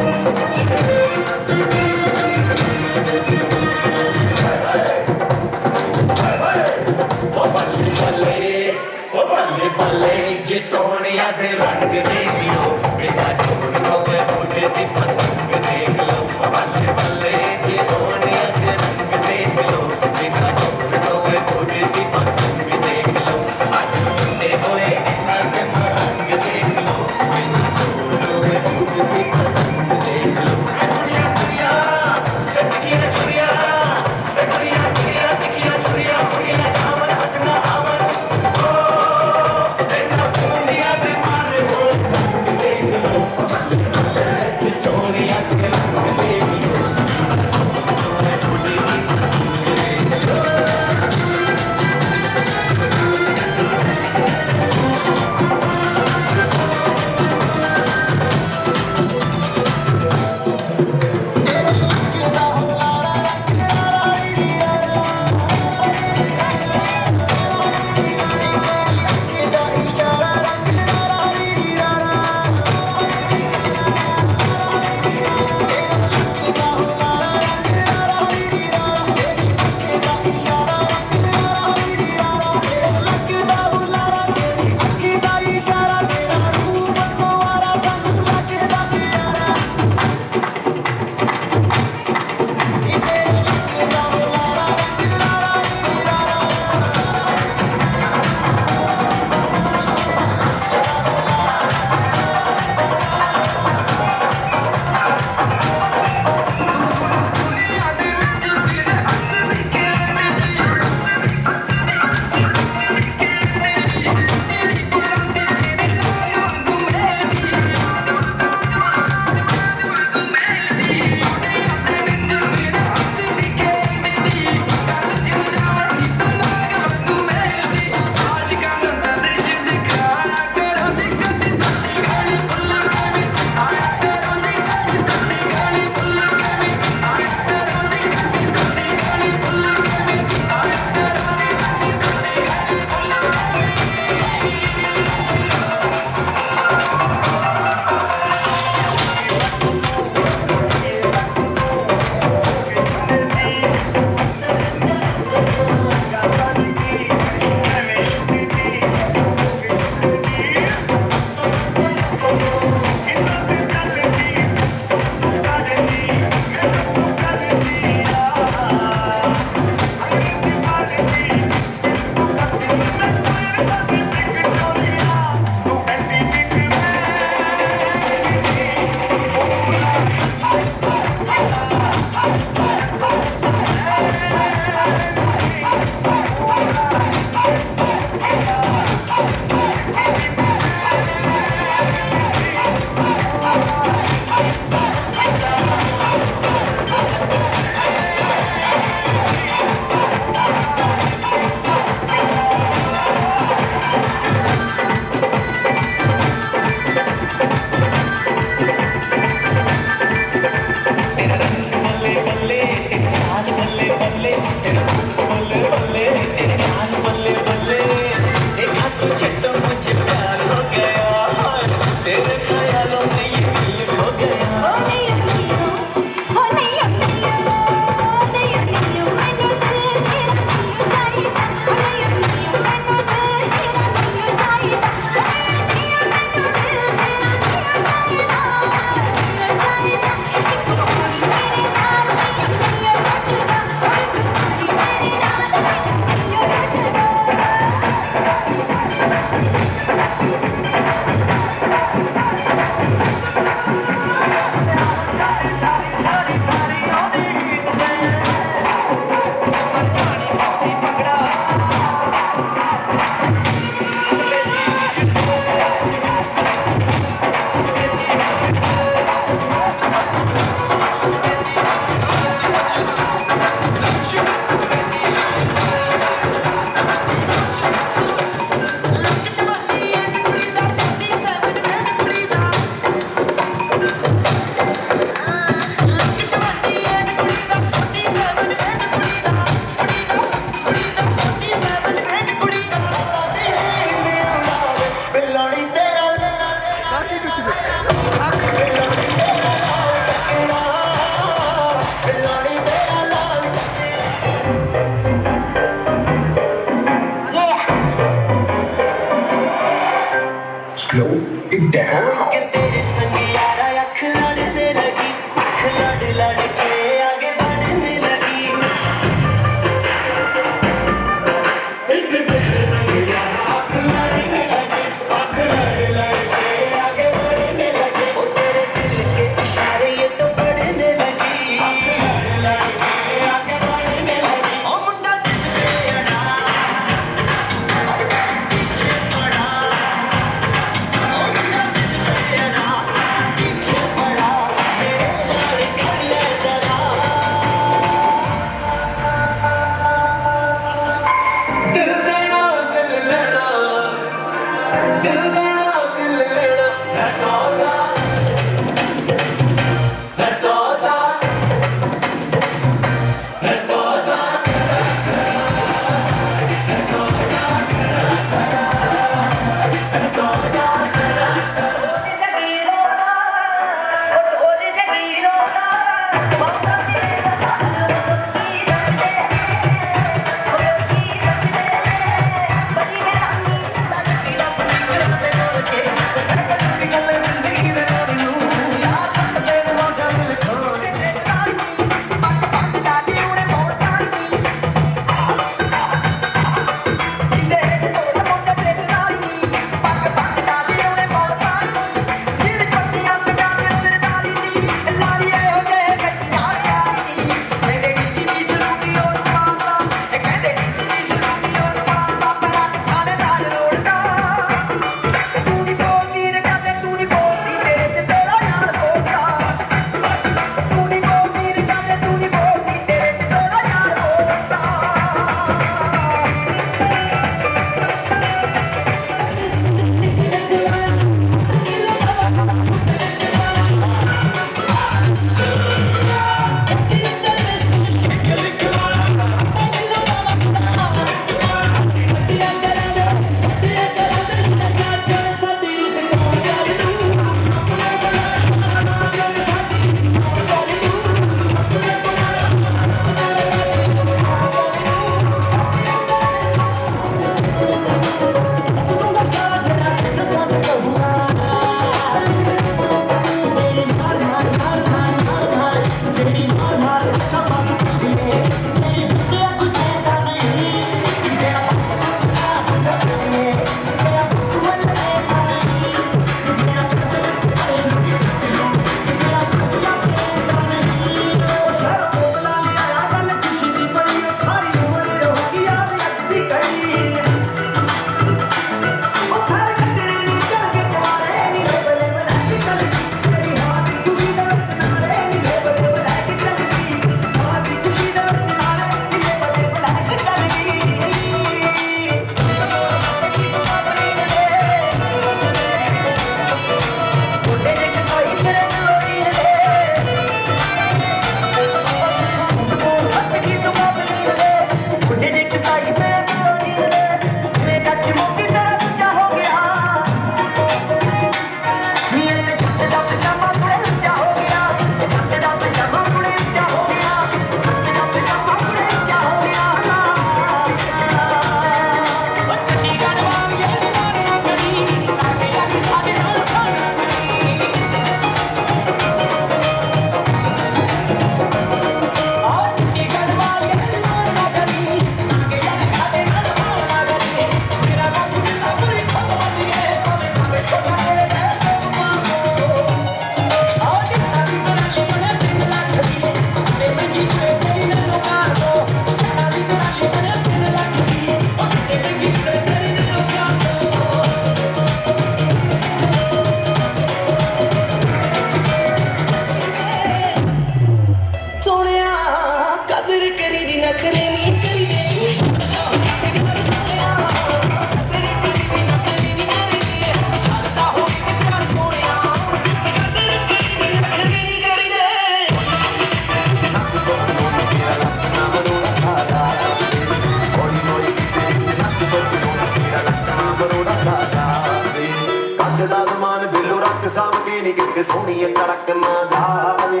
ਨੀ ਕਿਤੇ ਸੋਹਣੀ ਤੜਕ ਨਾ ਜਾਵੇ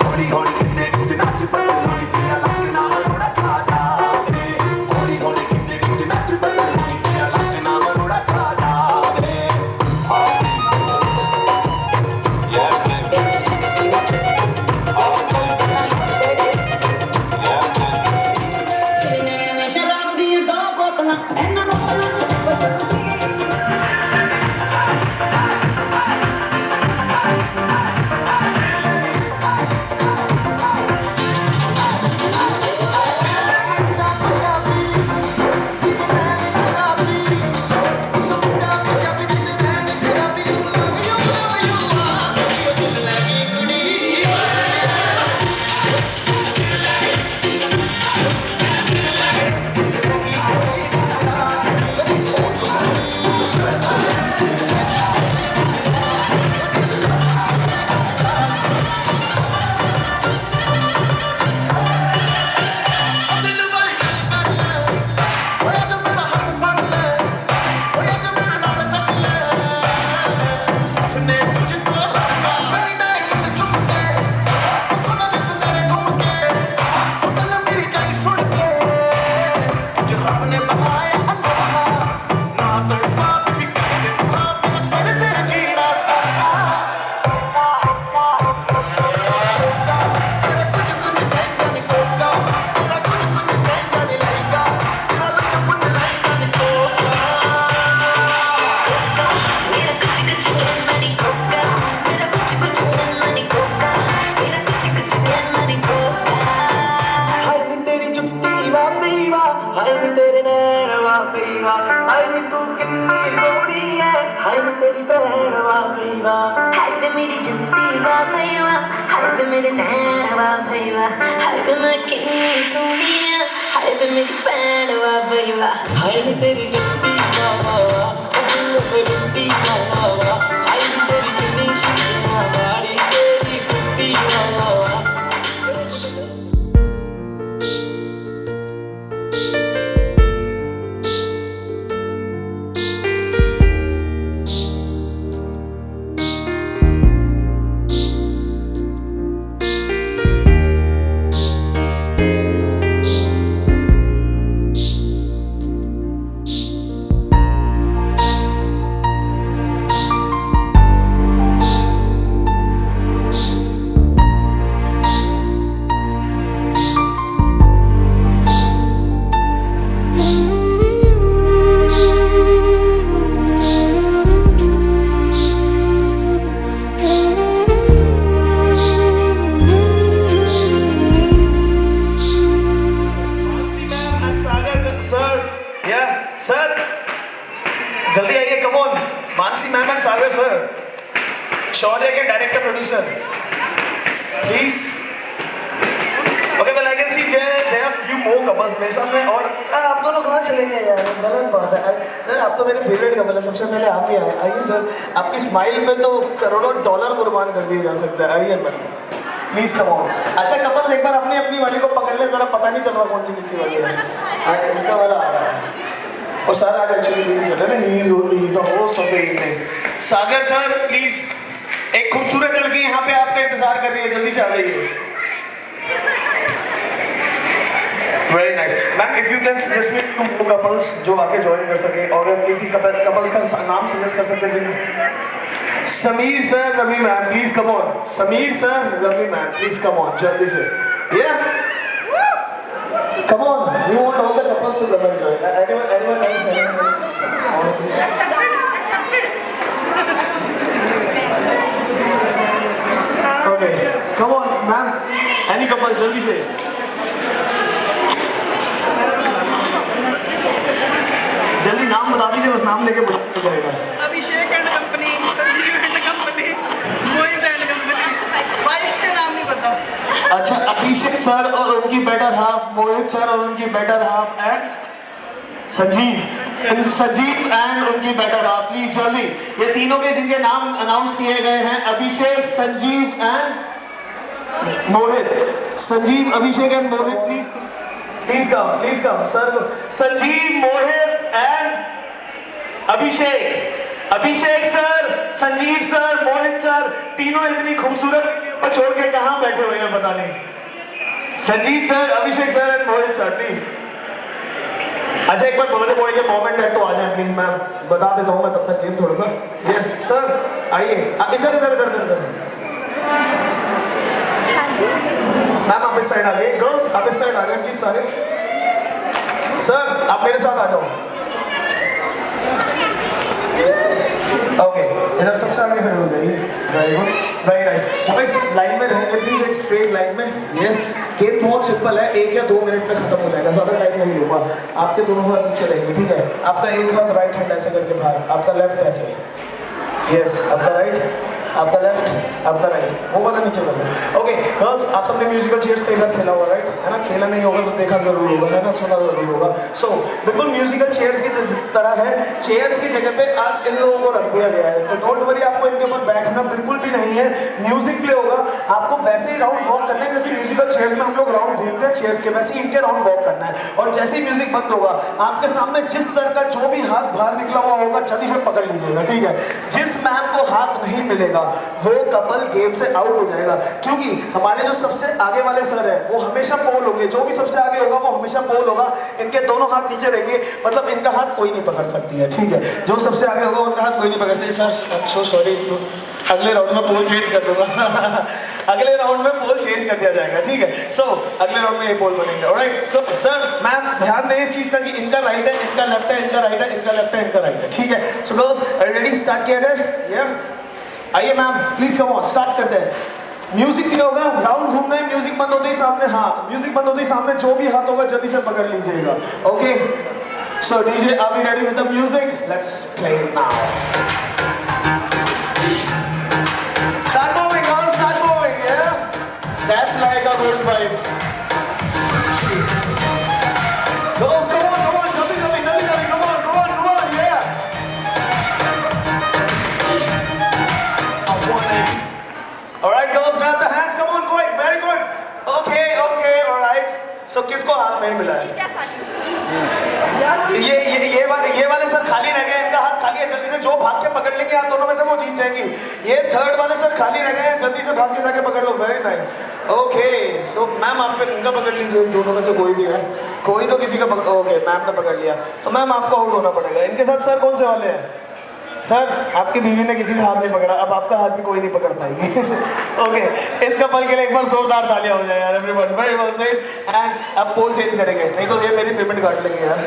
ਹੌਲੀ ਹੌਲੀ ਕਿਤੇ ਵਿੱਚ ਨੱਚ ਪੱਤਲੀ ਤੇਰਾ ਲੱਕ ਨਾ ਮਰੋੜਾ ਖਾ ਜਾਵੇ ਹੌਲੀ ਹੌਲੀ ਕਿਤੇ ਵਿੱਚ ਨੱਚ ਪੱਤਲੀ ਤੇਰਾ ਲੱਕ ਨਾ ਮਰੋੜਾ ਖਾ ਜਾਵੇ ਸ਼ਰਾਬ ਦੀ ਦੋ ਬੋਤਲਾਂ ਇਹਨਾਂ ਬੋਤਲਾਂ ਚ ਸਭ ਸਕਦੀ मेरी जुत्ती वा भैया हाय वे मेरे नैन वा भैया हाय वे मैं कितनी सोहनी है हाय वे मेरी भैन वा भैया हाय नी तेरी गट्टी वा वा ओ गट्टी वा वा हाय नी तेरी कितनी शीशियां वाली तेरी गट्टी वा वा सर जल्दी आइए come on Mansi ma'am and Sagar sir Shaurya के director producer please okay well I can see there are few more couples मेरे सामने और आप दोनों कहाँ चलेंगे यार गलत बात है आप तो मेरे फेवरेट कपल है सबसे पहले आप ही आए आइए सर आपकी स्माइल पे तो करोड़ों डॉलर कुर्बान कर दिए जा सकते हैं आइए मैम प्लीज कम ऑन अच्छा कपल्स एक बार अपनी अपनी वाली को पकड़ ले जरा पता नहीं चल रहा कौन सी किसकी वाली है इनका वाला आ रहा है और सर आज एक्चुअली नहीं चल रहा ना he is the host of the evening Sagar sir please एक खूबसूरत लड़की यहाँ पे आपका इंतजार कर रही है जल्दी से आ जाइए very nice ma'am if you can suggest me two couples जो आके ज्वाइन कर सके और किसी कपल्स का नाम सजेस्ट कर सकते हैं जिन Sameer sir Ravi ma'am please come on Sameer sir Ravi ma'am please come on जल्दी से Come on, we want all the couples to come and join. Anyone else? Okay, come on, ma'am. Any couple, जल्दी से. जल्दी नाम बता दीजिए बस नाम लेके बुला जाएगा. Abhishek and company, Sanjeev and company, Mohit and company. Wife के नाम नहीं पता. अच्छा अभिषेक सर और उनकी बेटर हाफ मोहित सर और उनकी better half and Sanjeev and उनकी बेटर हाफ प्लीज जल्दी ये तीनों के जिनके नाम अनाउंस किए गए हैं Abhishek Sanjeev and Mohit Sanjeev Abhishek and Mohit please come sir Sanjeev Mohit and Abhishek Abhishek sir, Sanjeev sir, Mohit sir, तीनों इतनी खूबसूरत छोड़ के कहां बैठे हुए हैं पता नहीं। Sanjeev sir, Abhishek sir and Mohit sir please. अच्छा एक बार बर्थडे बॉय के मोमेंट है तो आ जाए प्लीज। मैं बता देता हूँ मैं तब तक गेम थोड़ा सा। यस सर आइए, इधर इधर इधर इधर। मैम आप इस साइड आ जाइए, गर्ल्स आप इस साइड आ जाए प्लीज सारे। सर आप मेरे साथ आ जाओ। ओके इधर सबसे आगे खड़े हो जाइए। Very good, very nice. Line में रहेंगे प्लीज, एक स्ट्रेट लाइन में। यस गेम बहुत सिंपल है, 1 या 2 मिनट में खत्म हो जाएगा, ज्यादा टाइम नहीं लूंगा। आपके दोनों हाथ नीचे रहेंगे, ठीक है? आपका एक हाथ राइट हैंड ऐसे करके बाहर, आपका लेफ्ट ऐसे। यस आपका राइट, आपका लेफ्ट, आपका राइट, वो वाला नीचे कर लो। ओके गर्ल्स आप सबने म्यूजिकल चेयर्स कई बार खेला होगा राइट, है ना? खेला नहीं होगा तो देखा जरूर होगा, है ना? सुना जरूर होगा। सो बिल्कुल म्यूजिकल चेयर्स की तरह है। चेयर्स की जगह पे आज इन लोगों को रख दिया गया है, तो डोंट वरी, आपको इनके ऊपर बैठना बिल्कुल भी नहीं है। म्यूजिक प्ले होगा, आपको वैसे ही राउंड वॉक करना है जैसे म्यूजिकल चेयर्स में हम लोग राउंड घूमते हैं चेयर्स के, वैसे ही इनके राउंड वॉक करना है। और जैसे ही म्यूजिक बंद होगा आपके सामने जिस सर का जो भी हाथ बाहर निकला हुआ होगा जल्दी से पकड़ लीजिएगा, ठीक है? जिस मैम को हाथ नहीं मिलेगा वो कपल गेम से आउट हो जाएगा, क्योंकि हमारे जो सबसे आगे वाले सर हैं वो हमेशा पोल होंगे। जो भी सबसे आगे होगा वो हमेशा पोल होगा। इनके दोनों हाथ नीचे रहेंगे, मतलब इनका हाथ कोई नहीं पकड़ सकती है, ठीक है? जो सबसे आगे होगा उनका हाथ कोई नहीं पकड़ते। सर सो सॉरी, अगले राउंड में पोल चेंज कर दूंगा। अगले राउंड में पोल चेंज कर दिया जाएगा, ठीक है? सो अगले राउंड में ये पोल बनेंगे। ऑलराइट सो सर मैम ध्यान दें इस चीज का कि इनका राइट है, इनका लेफ्ट है, इनका राइट है, इनका लेफ्ट है, इनका राइट है, ठीक है? सो गर्ल्स रेडी, स्टार्ट किया जाए। या आइए ma'am please come on, start करते हैं। म्यूजिक क्या होगा, राउंड घूमना है। म्यूजिक बंद होते ही सामने, हाँ म्यूजिक बंद होते ही सामने जो भी हाथ होगा जल्दी से पकड़ लीजिएगा। Okay so DJ are we ready with the music? Let's play now. Start moving on, start moving, yeah? That's like a good vibe. Girls, come on, jaldi, come on, yeah. I want it. Alright, girls, grab the hands, come on, quick, very good. Okay, alright. So किसको हाथ नहीं मिला है? ये वाले sir खाली रह गए, इनका हाथ खाली है, जल्दी से जो भाग के पकड़ लेंगे आप दोनों में से वो जीत जाएंगी। ये थर्ड वाले सर खाली रह गए हैं, जल्दी से भाग के जाके पकड़ लो। Very nice. Okay so ma'am आप फिर इनका पकड़ लीजिए, दोनों में से कोई भी है, कोई तो किसी का पकड़। ओके मैम ने पकड़ लिया तो मैम आपको आउट होना पड़ेगा। इनके साथ सर कौन से वाले हैं? सर आपकी बीवी ने किसी का हाथ नहीं पकड़ा, अब आपका हाथ भी कोई नहीं पकड़ पाएगी। ओके इस कपल के लिए एक बार जोरदार तालियां हो जाए यार everyone, very well played. And अब पोल चेंज करेंगे, नहीं तो ये मेरी पेमेंट काट लेंगे यार।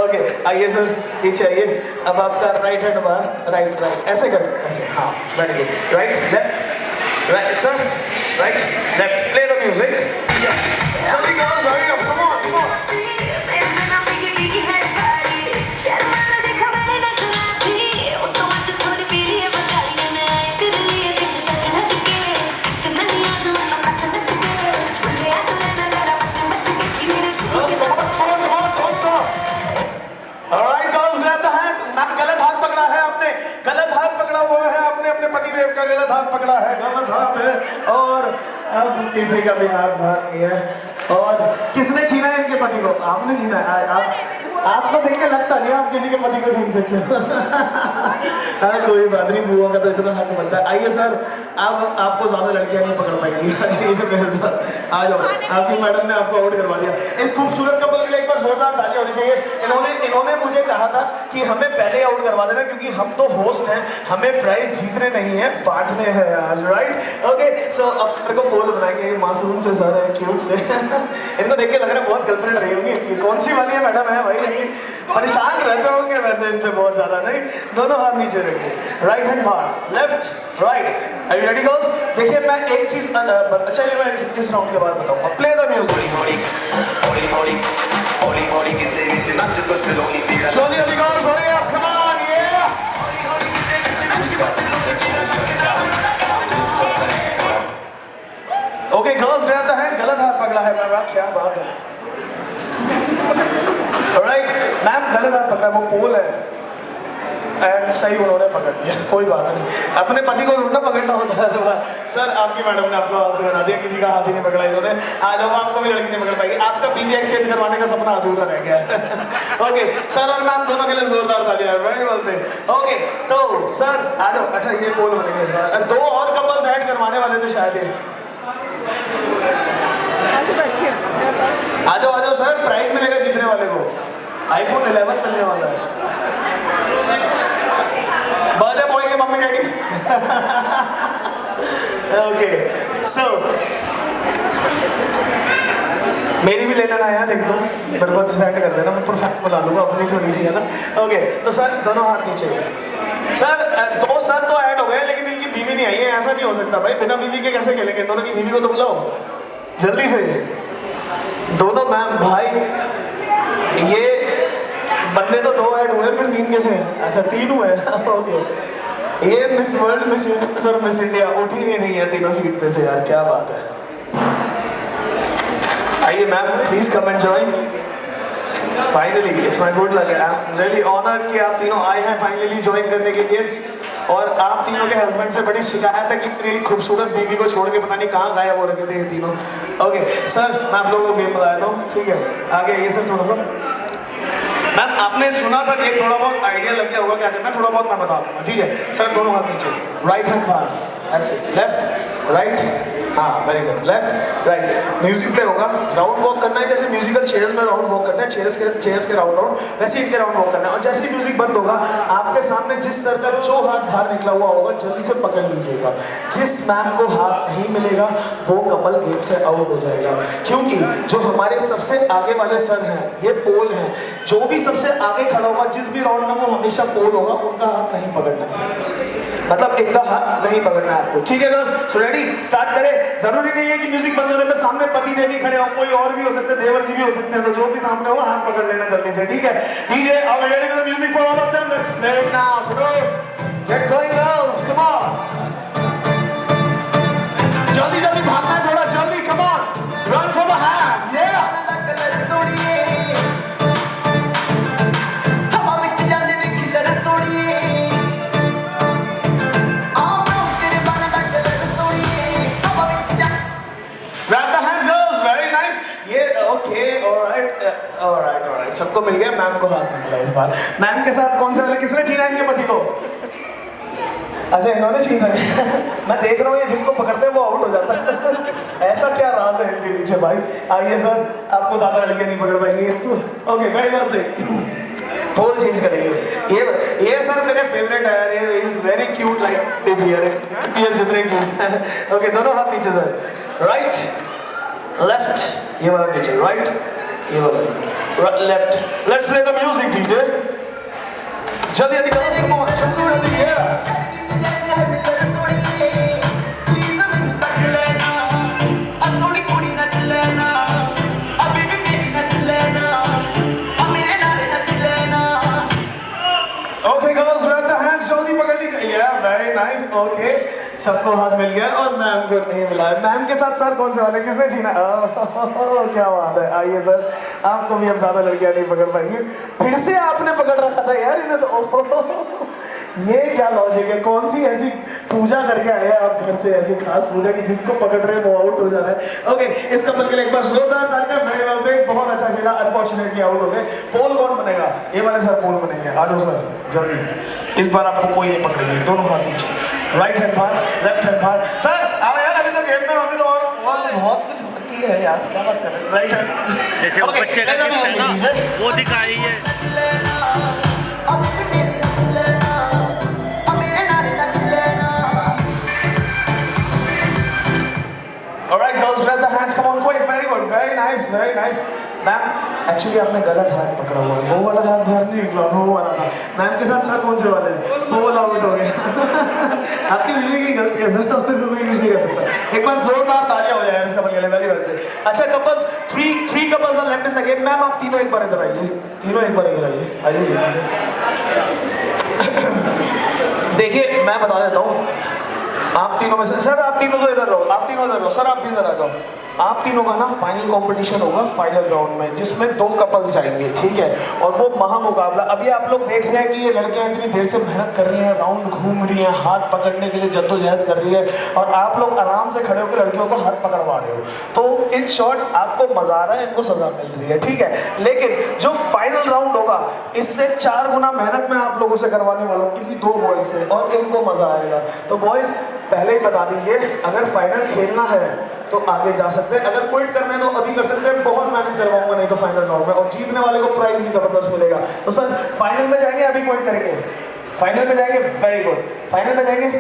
ओके आइए सर पीछे आइए। अब आपका राइट हैंड बाहर, राइट ऐसे करें, ऐसे, हाँ very good. Right left, right sir, right left, play the music. जल्दी करो, hurry up, come on come on. पतिदेव का गलत हाथ पकड़ा है, गलत हाथ है, और अब किसी का भी हाथ बाहर नहीं है। और किसने छीना है इनके पति को? आपने छीना है। आपको देख के लगता नहीं आप किसी के पति को छीन सकते हो। हाँ कोई बात नहीं, बुआ का तो इतना हक बनता है। आइए सर, अब आपको ज्यादा लड़कियां नहीं पकड़ पाएंगी। मेरे साथ आ जाओ, आपकी मैडम ने आपको आउट करवा दिया। इस खूबसूरत कपल के लिए एक बार जोरदार ताली होनी चाहिए। इन्होंने मुझे कहा था कि हमें पहले आउट करवा देना, क्योंकि हम तो होस्ट हैं, हमें प्राइज जीतने नहीं है, बांटने हैं आज, राइट? ओके सो अब सर को पोल बनाएंगे, मासूम से सर है, क्यूट से। इनको देख के लग रहा है बहुत गर्लफ्रेंड रही होंगी। ये कौन सी वाली है मैडम? है भाई परेशान रहते होंगे वैसे इनसे बहुत ज्यादा। नहीं, दोनों हाथ नीचे रखेंगे, राइट हैंड बाहर, left right. Are you ready girls? देखिए मैं एक चीज, चलिए मैं इस राउंड के बाद बताऊंगा। Play the music. सोनी अधिकार, सोनी आप, कम ऑन, ये okay girls grab the hand. गलत हाथ पकड़ा है मैम, क्या बात है। ऑलराइट मैम गलत हाथ पकड़ा है, वो पोल है। एंड सही उन्होंने पकड़ लिया, कोई बात नहीं, अपने पति को ढूंढना पकड़ना होता है हर बार। सर आपकी मैडम ने आपको हाथ बना दिया, किसी का हाथ ही नहीं पकड़ा इन्होंने, आज अब आपको भी लड़की नहीं पकड़ पाएगी, आपका पीवी एक्सचेंज करवाने का सपना अधूरा रह गया है। ओके सर और मैम दोनों के लिए जोरदार तालियां, वेरी वेल थे। ओके तो सर आ जाओ, अच्छा ये पोल बनेगा इस बार, 2 और कपल्स ऐड करवाने वाले थे शायद ये, आ जाओ सर, प्राइज मिलेगा जीतने वाले को, iPhone 11 मिलने वाला है, बर्थडे बॉय के मम्मी डैडी। ओके सो मेरी भी ले लेना यार एक दो, मेरे को सेंड कर देना, मैं परफेक्ट बुला लूंगा, अपनी थोड़ी सी है ना। ओके तो सर दोनों हाथ नीचे, सर 2 सर तो ऐड हो गए लेकिन इनकी बीवी नहीं आई है, ऐसा नहीं हो सकता भाई, बिना बीवी के कैसे खेलेंगे, दोनों की बीवी को तो बुलाओ जल्दी से, दोनों मैम भाई, ये बंदे तो 2 ऐड हुए फिर 3 कैसे हैं? अच्छा 3 हुए। ओके ये मिस वर्ल्ड, मिस यूनिवर्स और मिस इंडिया उठ ही नहीं रही है तीनों सीट पे से यार, क्या बात है। आइए ma'am please come and join, finally it's my good luck, I am really honoured कि आप तीनों आए हैं फाइनली ज्वाइन करने के लिए, और आप तीनों के हस्बैंड से बड़ी शिकायत है कि मेरी खूबसूरत बीवी को छोड़ के पता नहीं कहाँ गायब हो रखे थे ये तीनों। ओके सर मैं आप लोगों को गेम बताया था, ठीक है आगे आइए सर थोड़ा सा। मैम आपने सुना था कि थोड़ा बहुत आइडिया लग गया होगा क्या करना, थोड़ा बहुत मैं बता दूंगा, ठीक है सर। दोनों हाथ नीचे, राइट हैंड बाहर, ऐसे लेफ्ट राइट, हाँ very good, left right, music play होगा, राउंड वॉक करना है, जैसे म्यूजिकल चेयर्स में राउंड वॉक करते हैं, चेयर्स के राउंड वैसे इनके राउंड वॉक करना है, और जैसे ही म्यूजिक बंद होगा आपके सामने जिस सर का जो हाथ बाहर निकला हुआ होगा जल्दी से पकड़ लीजिएगा, जिस मैम को हाथ नहीं मिलेगा वो कपल गेम से आउट हो जाएगा, क्योंकि जो हमारे सबसे आगे वाले सर हैं ये पोल हैं, जो भी सबसे आगे खड़ा होगा जिस भी राउंड में वो हमेशा पोल होगा, उनका हाथ नहीं पकड़ना, मतलब इनका हाथ नहीं पकड़ना है आपको, ठीक है गर्ल्स? सो रेडी स्टार्ट करें। जरूरी नहीं है कि म्यूजिक बंद होने पे सामने पति देवी खड़े हो, कोई और भी हो सकते हैं, देवर जी भी हो सकते हैं, तो जो भी सामने हो हाथ पकड़ लेना जल्दी से, ठीक है? DJ are we ready for the music for all of them, let's play it now bro, get going girls, come on, जल्दी जल्दी भागना है, थोड़ा जल्दी, come on, run for the hand, या ऑलराइट, सबको मिल गया, मैम को हाथ मिला इस बार। मैम के साथ कौन सा वाला, किसने छीना इनके पति को? अच्छा इन्होंने छीना है। मैं देख रहा हूँ ये जिसको पकड़ते हैं वो आउट हो जाता है। ऐसा क्या राज है इनके पीछे भाई? आइए सर, आपको ज्यादा लड़कियां नहीं पकड़ पाएंगी। Okay very good, pole change करेंगे। ये सर मेरे फेवरेट है यार, ये is very cute like dear जितने क्यूट है। ओके दोनों हाथ नीचे सर, राइट लेफ्ट, ये वाला नीचे, राइट ये वाला left, let's play the music DJ, जल्दी जल्दी करो, कम ऑन जल्दी या जैसे है मिलर सोड़ी प्लीज मैं तक लेना, आ सोड़ी कुड़ी नच लेना, अभी भी मेरी नच लेना, आ मेरे नाल नच लेना। Okay girls grab the hand, जल्दी पकड़ लीजिए, या वेरी नाइस। ओके सबको हाथ मिल गया और मैम को नहीं मिला है। मैम के साथ सर कौन से वाले, किसने छीना? क्या बात है, आइए सर, आपको भी अब ज्यादा लड़कियां नहीं पकड़ पाएंगी। फिर से आपने पकड़ रखा था यार इन्हें तो। ये क्या लॉजिक है, कौन सी ऐसी पूजा करके आए हैं आप घर से, ऐसी खास पूजा की जिसको पकड़ रहे हैं वो आउट हो जा रहा है। ओके इस कपल के लिए एक बार जोरदार तालियां, बहुत अच्छा खेला, अनफॉर्चुनेटली आउट हो गए। पोल कौन बनेगा? ये वाले सर पोल बनेंगे, आ जाओ सर जल्दी, इस बार आपको कोई नहीं पकड़ेगी, दोनों हाथ नीचे, राइट हैंड बाहर, लेफ्ट हैंड बाहर। सर आओ यार, अभी तो गेम में अभी तो और बहुत कुछ बाकी है यार, क्या बात कर रहे हैं? राइट हैंड जैसे वो बच्चे का गिफ्ट है ना, वो दिखा रही है। Alright girls, grab the hands, come on quick, very good, very nice, very nice. Ma'am actually आपने गलत हाथ पकड़ा हुआ है, वो वाला हाथ बाहर नहीं निकला, वो वाला था। मैम के साथ सर कौन से वाले हैं? पोल आउट हो गया। आपकी बीवी की गलती है सर, और कोई कुछ नहीं कर सकता। एक बार जोरदार तालियां हो जाए इसका बन गया, वेरी वेल। अच्छा couples, three couples are left in the game. Ma'am आप तीनों एक बार इधर आइए, तीनों एक बार इधर आइए, आइए जल्दी से। देखिए मैं बता देता हूँ, आप तीनों में से, सर आप तीनों तो इधर रहो, आप तीनों इधर रहो, सर आप भी इधर आ जाओ। आप तीनों का ना फाइनल कंपटीशन होगा फाइनल राउंड में, जिसमें 2 कपल्स जाएंगे, ठीक है। और वो महामुकाबला, अभी आप लोग देख रहे हैं कि ये लड़कियां इतनी देर से मेहनत कर रही हैं, राउंड घूम रही हैं, हाथ पकड़ने के लिए जद्दोजहद कर रही है, और आप लोग आराम से खड़े होकर लड़कियों को हाथ पकड़वा रहे हो। तो इन शॉर्ट आपको मजा आ रहा है, इनको सजा मिल रही है, ठीक है। लेकिन जो फाइनल राउंड होगा, इससे 4 गुना मेहनत मैं आप लोगों से करवाने वाला हूँ, किसी 2 बॉयज से, और इनको मजा आएगा। तो बॉयज पहले ही बता दीजिए, अगर फाइनल खेलना है तो आगे जा सकते हैं, अगर क्विट करना है तो अभी कर सकते हैं, बहुत मेहनत करवाऊंगा नहीं तो फाइनल राउंड में, और जीतने वाले को प्राइज भी जबरदस्त मिलेगा। तो सर फाइनल में जाएंगे, अभी क्विट करेंगे? फाइनल में जाएंगे, वेरी गुड। फाइनल में जाएंगे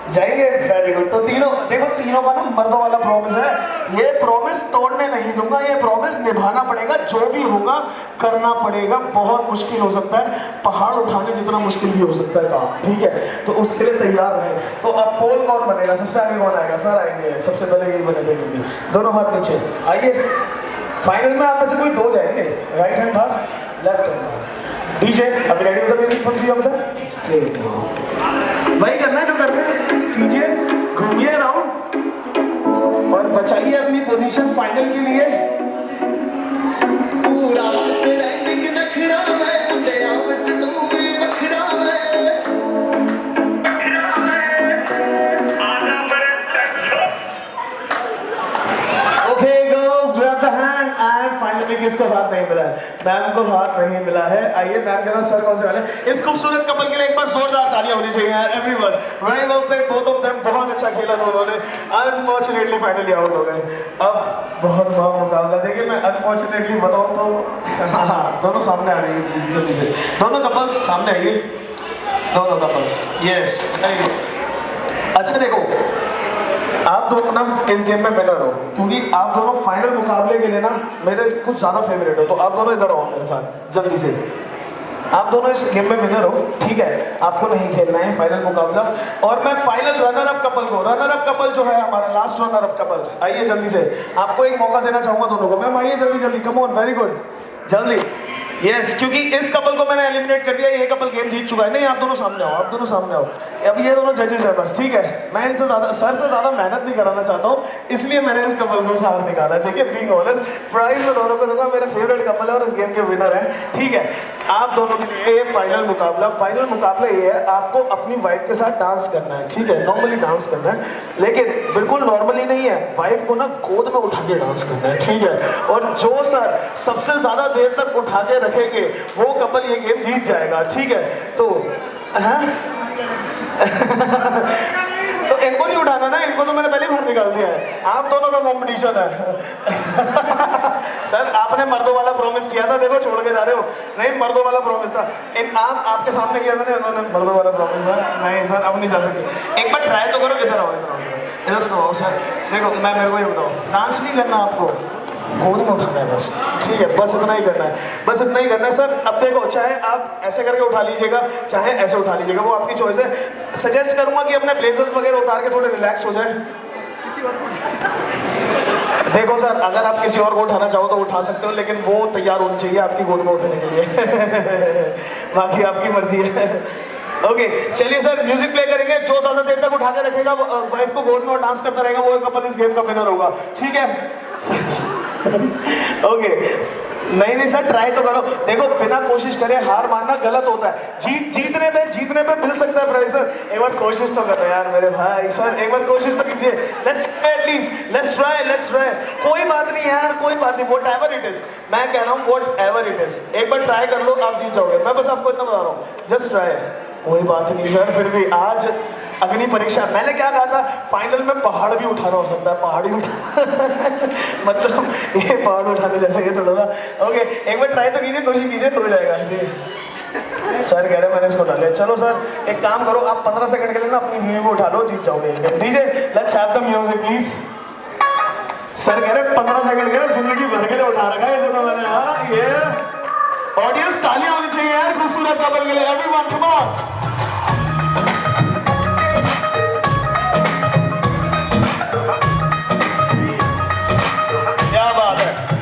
जाएंगे, वेरी गुड। तो तीनों देखो, तीनों का ना मर्दों वाला प्रॉमिस है, ये प्रॉमिस तोड़ने नहीं दूंगा, ये प्रॉमिस निभाना पड़ेगा, जो भी होगा करना पड़ेगा। बहुत मुश्किल हो सकता है, पहाड़ उठाने जितना मुश्किल भी हो सकता है काम, ठीक है। तो उसके लिए तैयार रहे। तो अब पोल कौन बनेगा, सबसे आगे कौन आएगा? सर आएंगे, सबसे पहले यही बनेगा, दोनों हाथ नीचे आइए। फाइनल में आप में से कोई 2 जाएंगे, राइट हैंड था, लेफ्ट हैंड था। डीजे अभी ready with the music for 3 of the play. वही करना है जो कर रहे हैं, कीजिए, घूमिए राउंड और बचाइए अपनी पोजीशन फाइनल के लिए। पूरा ट्रेंडिंग नखरा है मुंडिया विच तू भी वखरा है। Okay girls, grab the hand. And finally किसको हाथ नहीं मिला है? मैम को हाथ नहीं मिला है। आइए मैम के साथ सर कौन से वाले? इस खूबसूरत कपल के लिए एक बार जोरदार तालियां होनी चाहिए यार, everyone. Very well played both of them, बहुत अच्छा खेला दोनों ने। अनफॉर्चुनेटली फाइनली आउट हो गए। अब बहुत बड़ा मुकाबला। देखिए मैं अनफॉर्चुनेटली बताऊं तो दोनों सामने आ जाइए प्लीज, जल्दी से। दोनों कपल्स सामने आइए, दोनों कपल्स, यस वेरी गुड। अच्छा देखो, आप दोनों ना इस गेम में विनर हो, क्योंकि आप दोनों फाइनल मुकाबले के लिए ना मेरे कुछ ज़्यादा फेवरेट हो। तो आप दोनों इधर आओ मेरे साथ जल्दी से। आप दोनों इस गेम में विनर हो, ठीक है। आपको नहीं खेलना है फाइनल मुकाबला। और मैं फाइनल रनर अप कपल को, रनर अप कपल जो है हमारा लास्ट रनर अप कपल, आइए जल्दी से। आपको एक मौका देना चाहूँगा दोनों को। मैम आइए जल्दी जल्दी, कम ऑन, वेरी गुड, जल्दी। यस, क्योंकि इस कपल को मैंने एलिमिनेट कर दिया, ये कपल गेम जीत चुका है। नहीं, आप दोनों सामने आओ, आप दोनों सामने आओ। अब ये दोनों जजेस हैं बस, ठीक है। मैं इनसे ज़्यादा, सर से ज़्यादा मेहनत नहीं कराना चाहता हूँ, इसलिए मैंने इस कपल को बाहर निकाला है। देखिए बीइंग ऑनेस्ट, प्राइज मैं दोनों को दूंगा, मेरा फेवरेट कपल है और इस गेम के विनर है, ठीक है। आप दोनों के लिए ये फाइनल मुकाबला ये है, आपको अपनी वाइफ के साथ डांस करना है, ठीक है। नॉर्मली डांस करना है, लेकिन बिल्कुल नॉर्मली नहीं है, वाइफ को ना गोद में उठा के डांस करना है, ठीक है। और जो सर सबसे ज़्यादा देर तक उठा के रखेंगे वो कपल ये गेम जीत जाएगा, ठीक है। तो हाँ तो इनको नहीं उठाना ना, इनको तो मैंने पहले बाहर निकाल दिया है। आप दोनों का कंपटीशन है। सर आपने मर्दों वाला प्रॉमिस किया था, देखो छोड़ के जा रहे हो। नहीं, मर्दों वाला प्रॉमिस था, आपके सामने किया था ना इन्होंने, मर्दों वाला प्रॉमिस था। नहीं सर, अब नहीं जा सकते। एक बार ट्राई तो करो, इधर आओ, इधर तो आओ सर। देखो मैं, मेरे को ये बताओ, डांस नहीं करना आपको, गोद में उठाना है बस, ठीक है। बस इतना ही करना है, बस इतना ही करना है सर। अब देखो, चाहे आप ऐसे करके उठा लीजिएगा, चाहे ऐसे उठा लीजिएगा, वो आपकी चॉइस है। सजेस्ट करूंगा कि अपने ब्लेजर्स वगैरह उतार के थोड़े रिलैक्स हो जाए। देखो सर, अगर आप किसी और को उठाना चाहो तो उठा सकते हो, लेकिन वो तैयार होनी चाहिए आपकी गोद में उठने के लिए। बाकी आपकी मर्जी है। ओके, चलिए सर म्यूजिक प्ले करेंगे। जो ज्यादा देर तक उठा के रखेगा वाइफ को गोद में और डांस करता रहेगा, वो कपल इस गेम का विनर होगा, ठीक है। ओके, नहीं सर, ट्राई तो करो। देखो बिना कोशिश करे हार मानना गलत होता है। जीतने पे मिल सकता है प्राइज। सर एक बार कोशिश तो करो यार मेरे भाई, सर एक बार कोशिश तो कीजिए। Let's try. कोई बात नहीं यार, कोई बात नहीं, वॉट एवर इट इज। मैं कह रहा हूँ वॉट एवर इट इज, एक बार ट्राई कर लो, आप जीत जाओगे। मैं बस आपको इतना बता रहा हूँ, जस्ट ट्राई। कोई बात नहीं सर, फिर भी आज अग्नि परीक्षा। मैंने क्या कहा था, फाइनल में पहाड़ भी उठाना हो सकता है, पहाड़ ही उठा मतलब ये पहाड़ उठाने जैसा ये थोड़ा सा। ओके, एक बार ट्राई तो कीजिए, कोशिश कीजिए, हो जाएगा जी। सर कह रहे मैंने इसको उठा लिया। चलो सर एक काम करो, आप 15 सेकंड के लिए ना अपनी म्यूजिक को उठा लो, जीत जाओगे। DJ let's have the music please. Sir कह रहे 15 सेकंड के लिए, जिंदगी भर के लिए उठा रखा है इसे तो मैंने। हाँ, ये ऑडियंस तालियां होनी चाहिए यार खूबसूरत कपल के लिए। Everyone come on.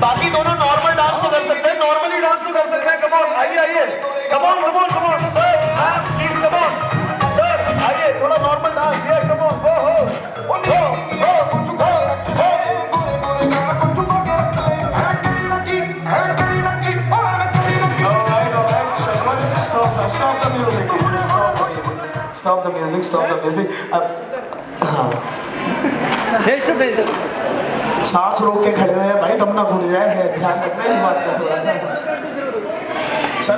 बाकी दोनों नॉर्मल डांस तो कर सकते हैं, नॉर्मली डांस तो कर सकते हैं। कम ऑन, आइए, come on sir, please come on sir, आइए थोड़ा नॉर्मल डांस। ये कम ऑन, हो Stop the music, stop the music. हाँ सांस रोक के खड़े हुए हैं भाई, दम ना घुट जाए, है ध्यान रखना इस बात का थोड़ा सर।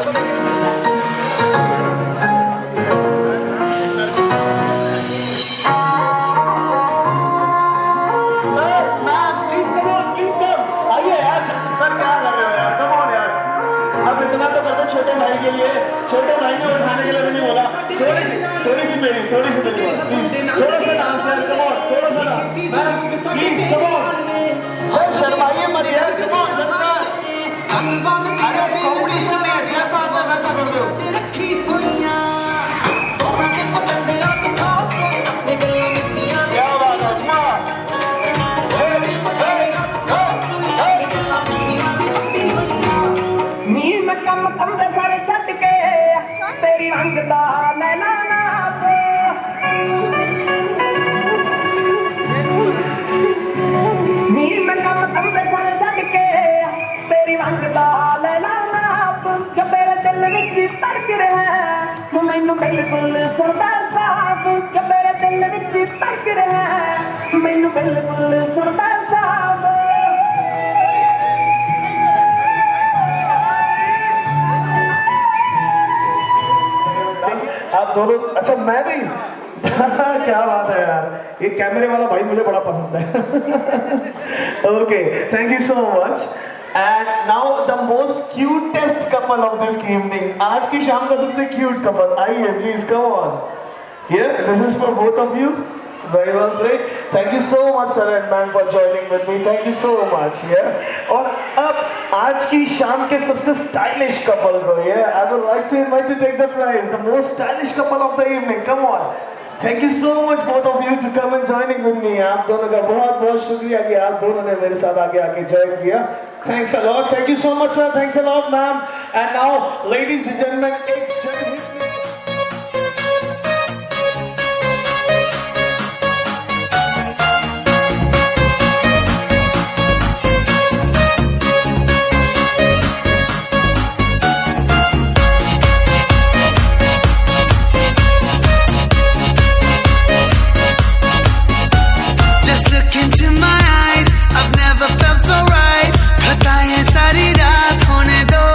इतना तो करते छोटे भाई के लिए, छोटे भाई को उठाने के लिए मैंने बोला थोड़ी सी मेरी थोड़ा सा डांस यार, कम ऑन, थोड़ा सा dance please, come on sir, शर्माइए मत यार, कम ऑन लेट्स स्टार्ट। अरे कॉम्पिटिशन में जैसा आता है वैसा कर दो। क्या बात है, कम कंधे सारे छट के तेरी रंग दा लैला नाप, नीर में कम कंधे सारे छट के तेरी रंग दा लैला नाप, जब मेरे दिल विच तड़क रहा तू मैनू बिल्कुल सुनदा साफ, जब मेरे दिल विच तड़क रहा तू मैनू बिल्कुल सुनदा साफ। आप दोनों, अच्छा मैं भी क्या बात है यार, ये कैमरे वाला भाई मुझे बड़ा पसंद है। Okay, thank you so much. And now the most cutest couple of this evening, आज की शाम का सबसे क्यूट कपल, आइए please, come on here, this is for both of you. Very well played. Thank you so much sir and ma'am for joining with me. Thank you so much. Yeah. और अब आज की शाम के सबसे stylish couple को, I would like to invite to take the prize, the most stylish couple of the evening. Come on. Thank you so much both of you to come and joining with me. आप दोनों का बहुत बहुत शुक्रिया कि आप दोनों ने मेरे साथ आगे आके join किया. Thanks a lot. Thank you so much sir. Thanks a lot ma'am. And now ladies and gentlemen, एक into my eyes, I've never felt so right. घटाएं सारी रात होने दो,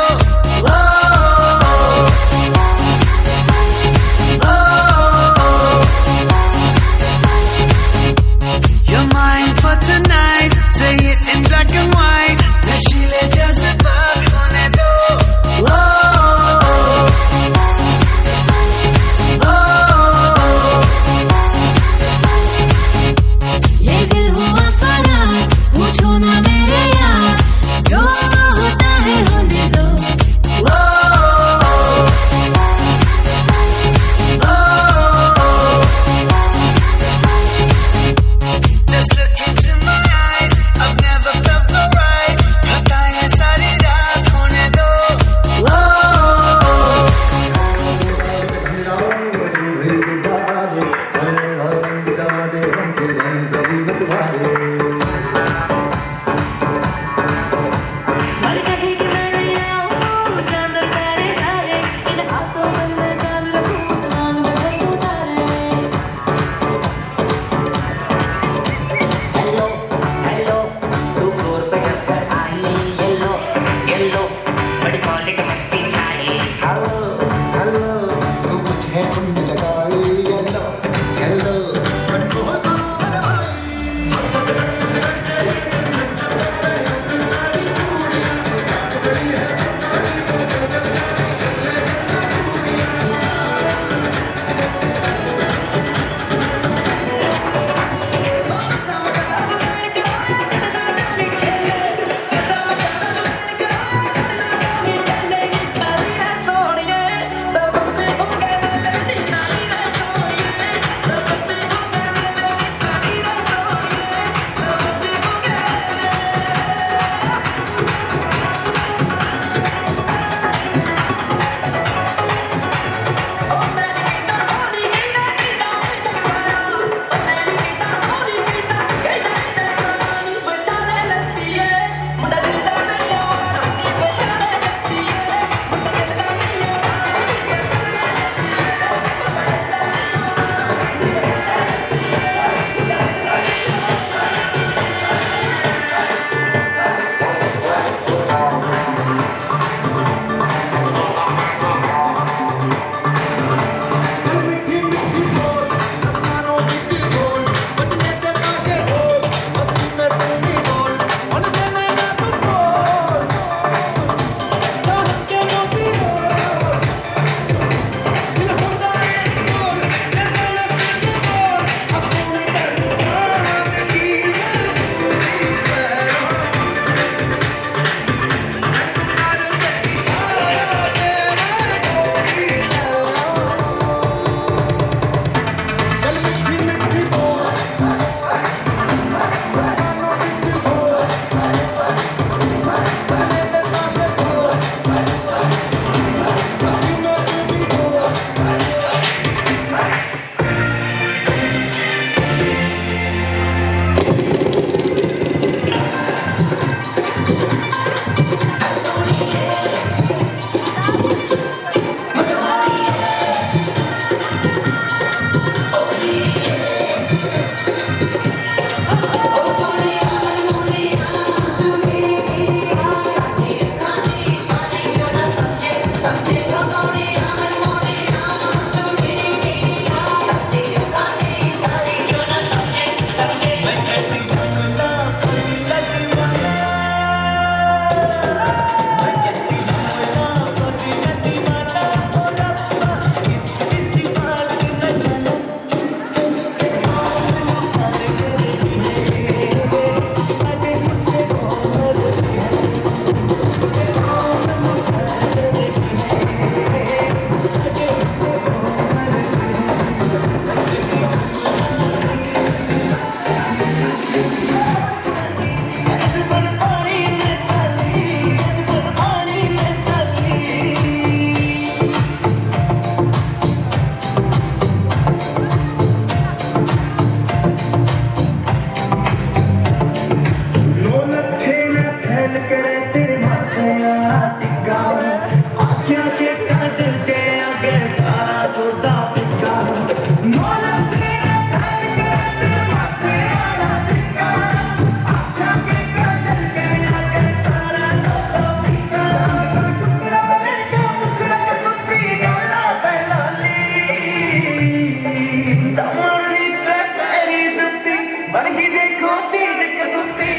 दमड़ी से तेरी जुती बन ही देखो तीर कसुती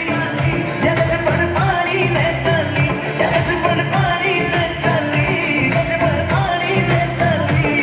यदि पर पानी में चली यदि पर पानी में चली यदि पर पानी में चली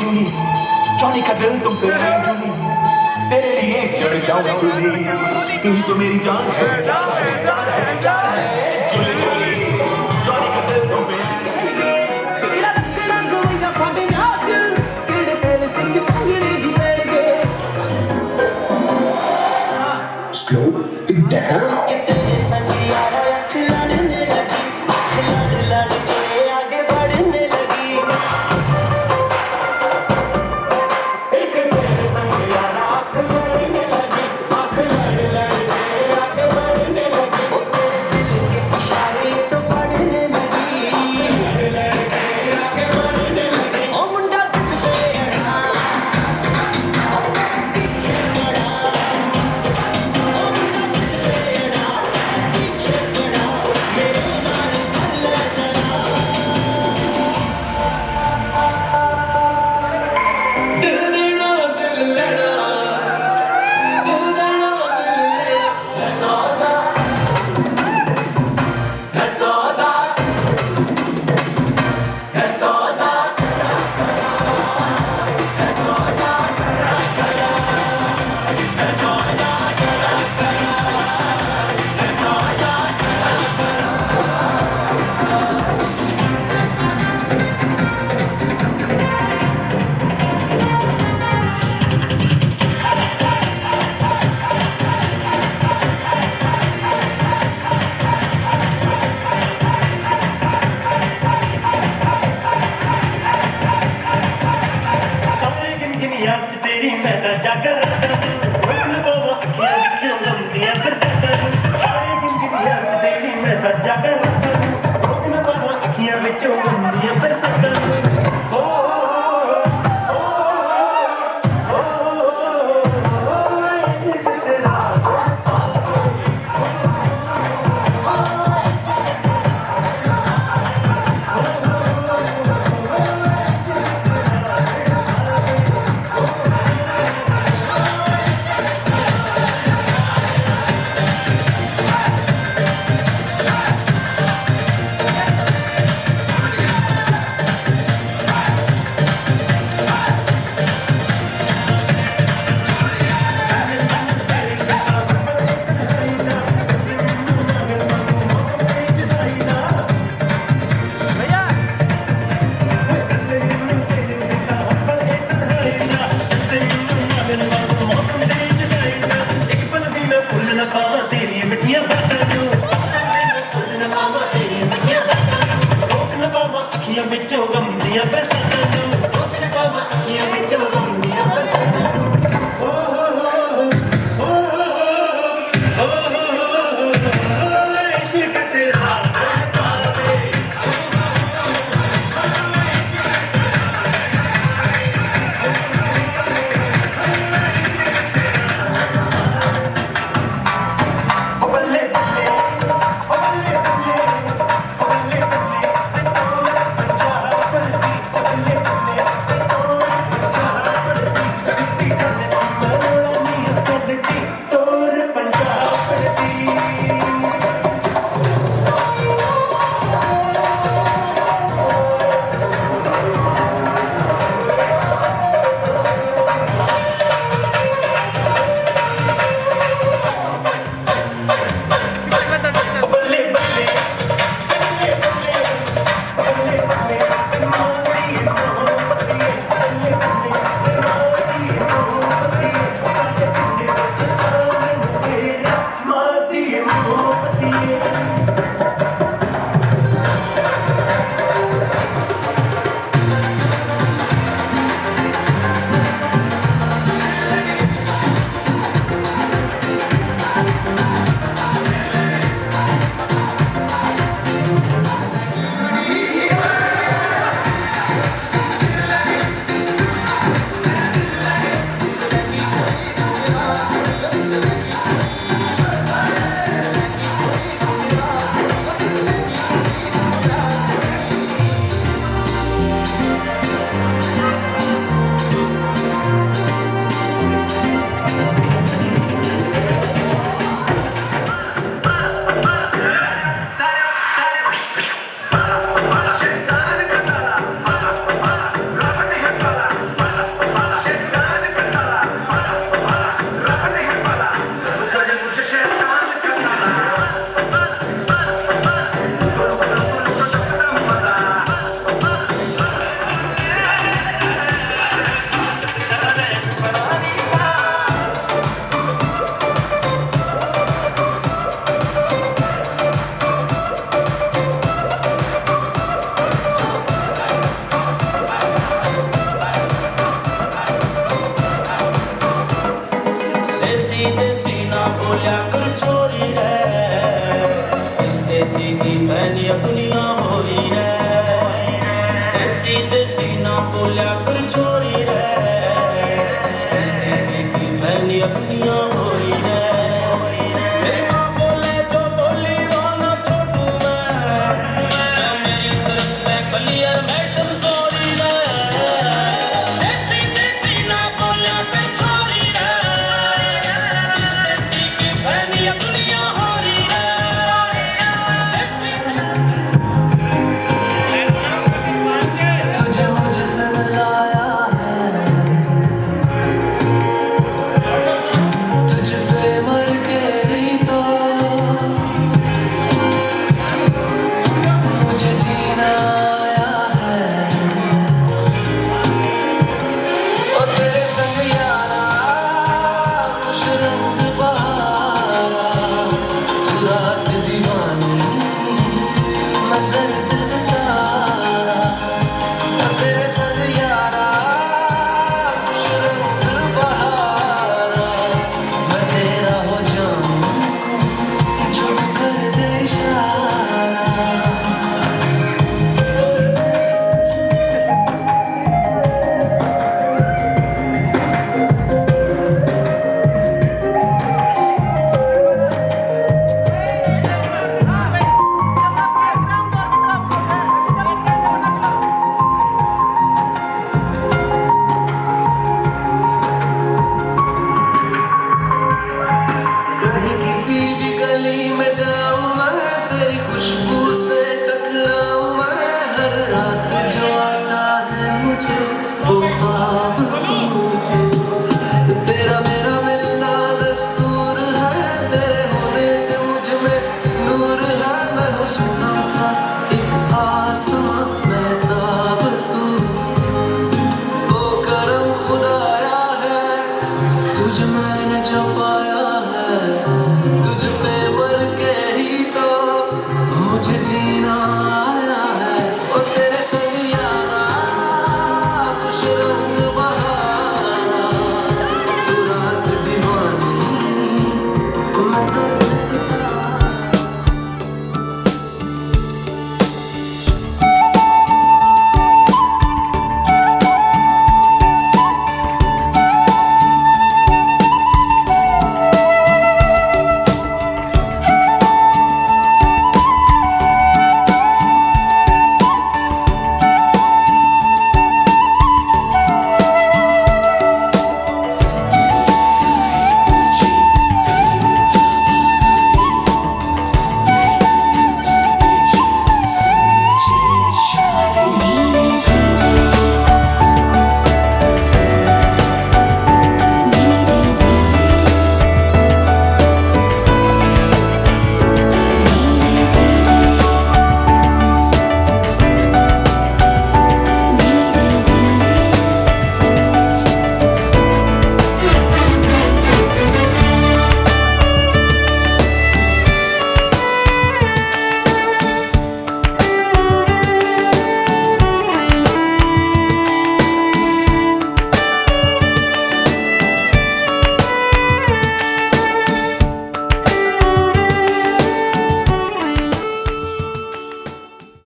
जूनी जॉनी का दिल तुम पे है जूनी तेरे लिए चढ़ जाऊं सूली तू ही तो मेरी जान है जान है जान है जान है जूली जूली जॉनी का दिल तुम पे तेरा लगना गोया साडे नाच तेरे पहले से चिपकने दी बैठ के Slow it down.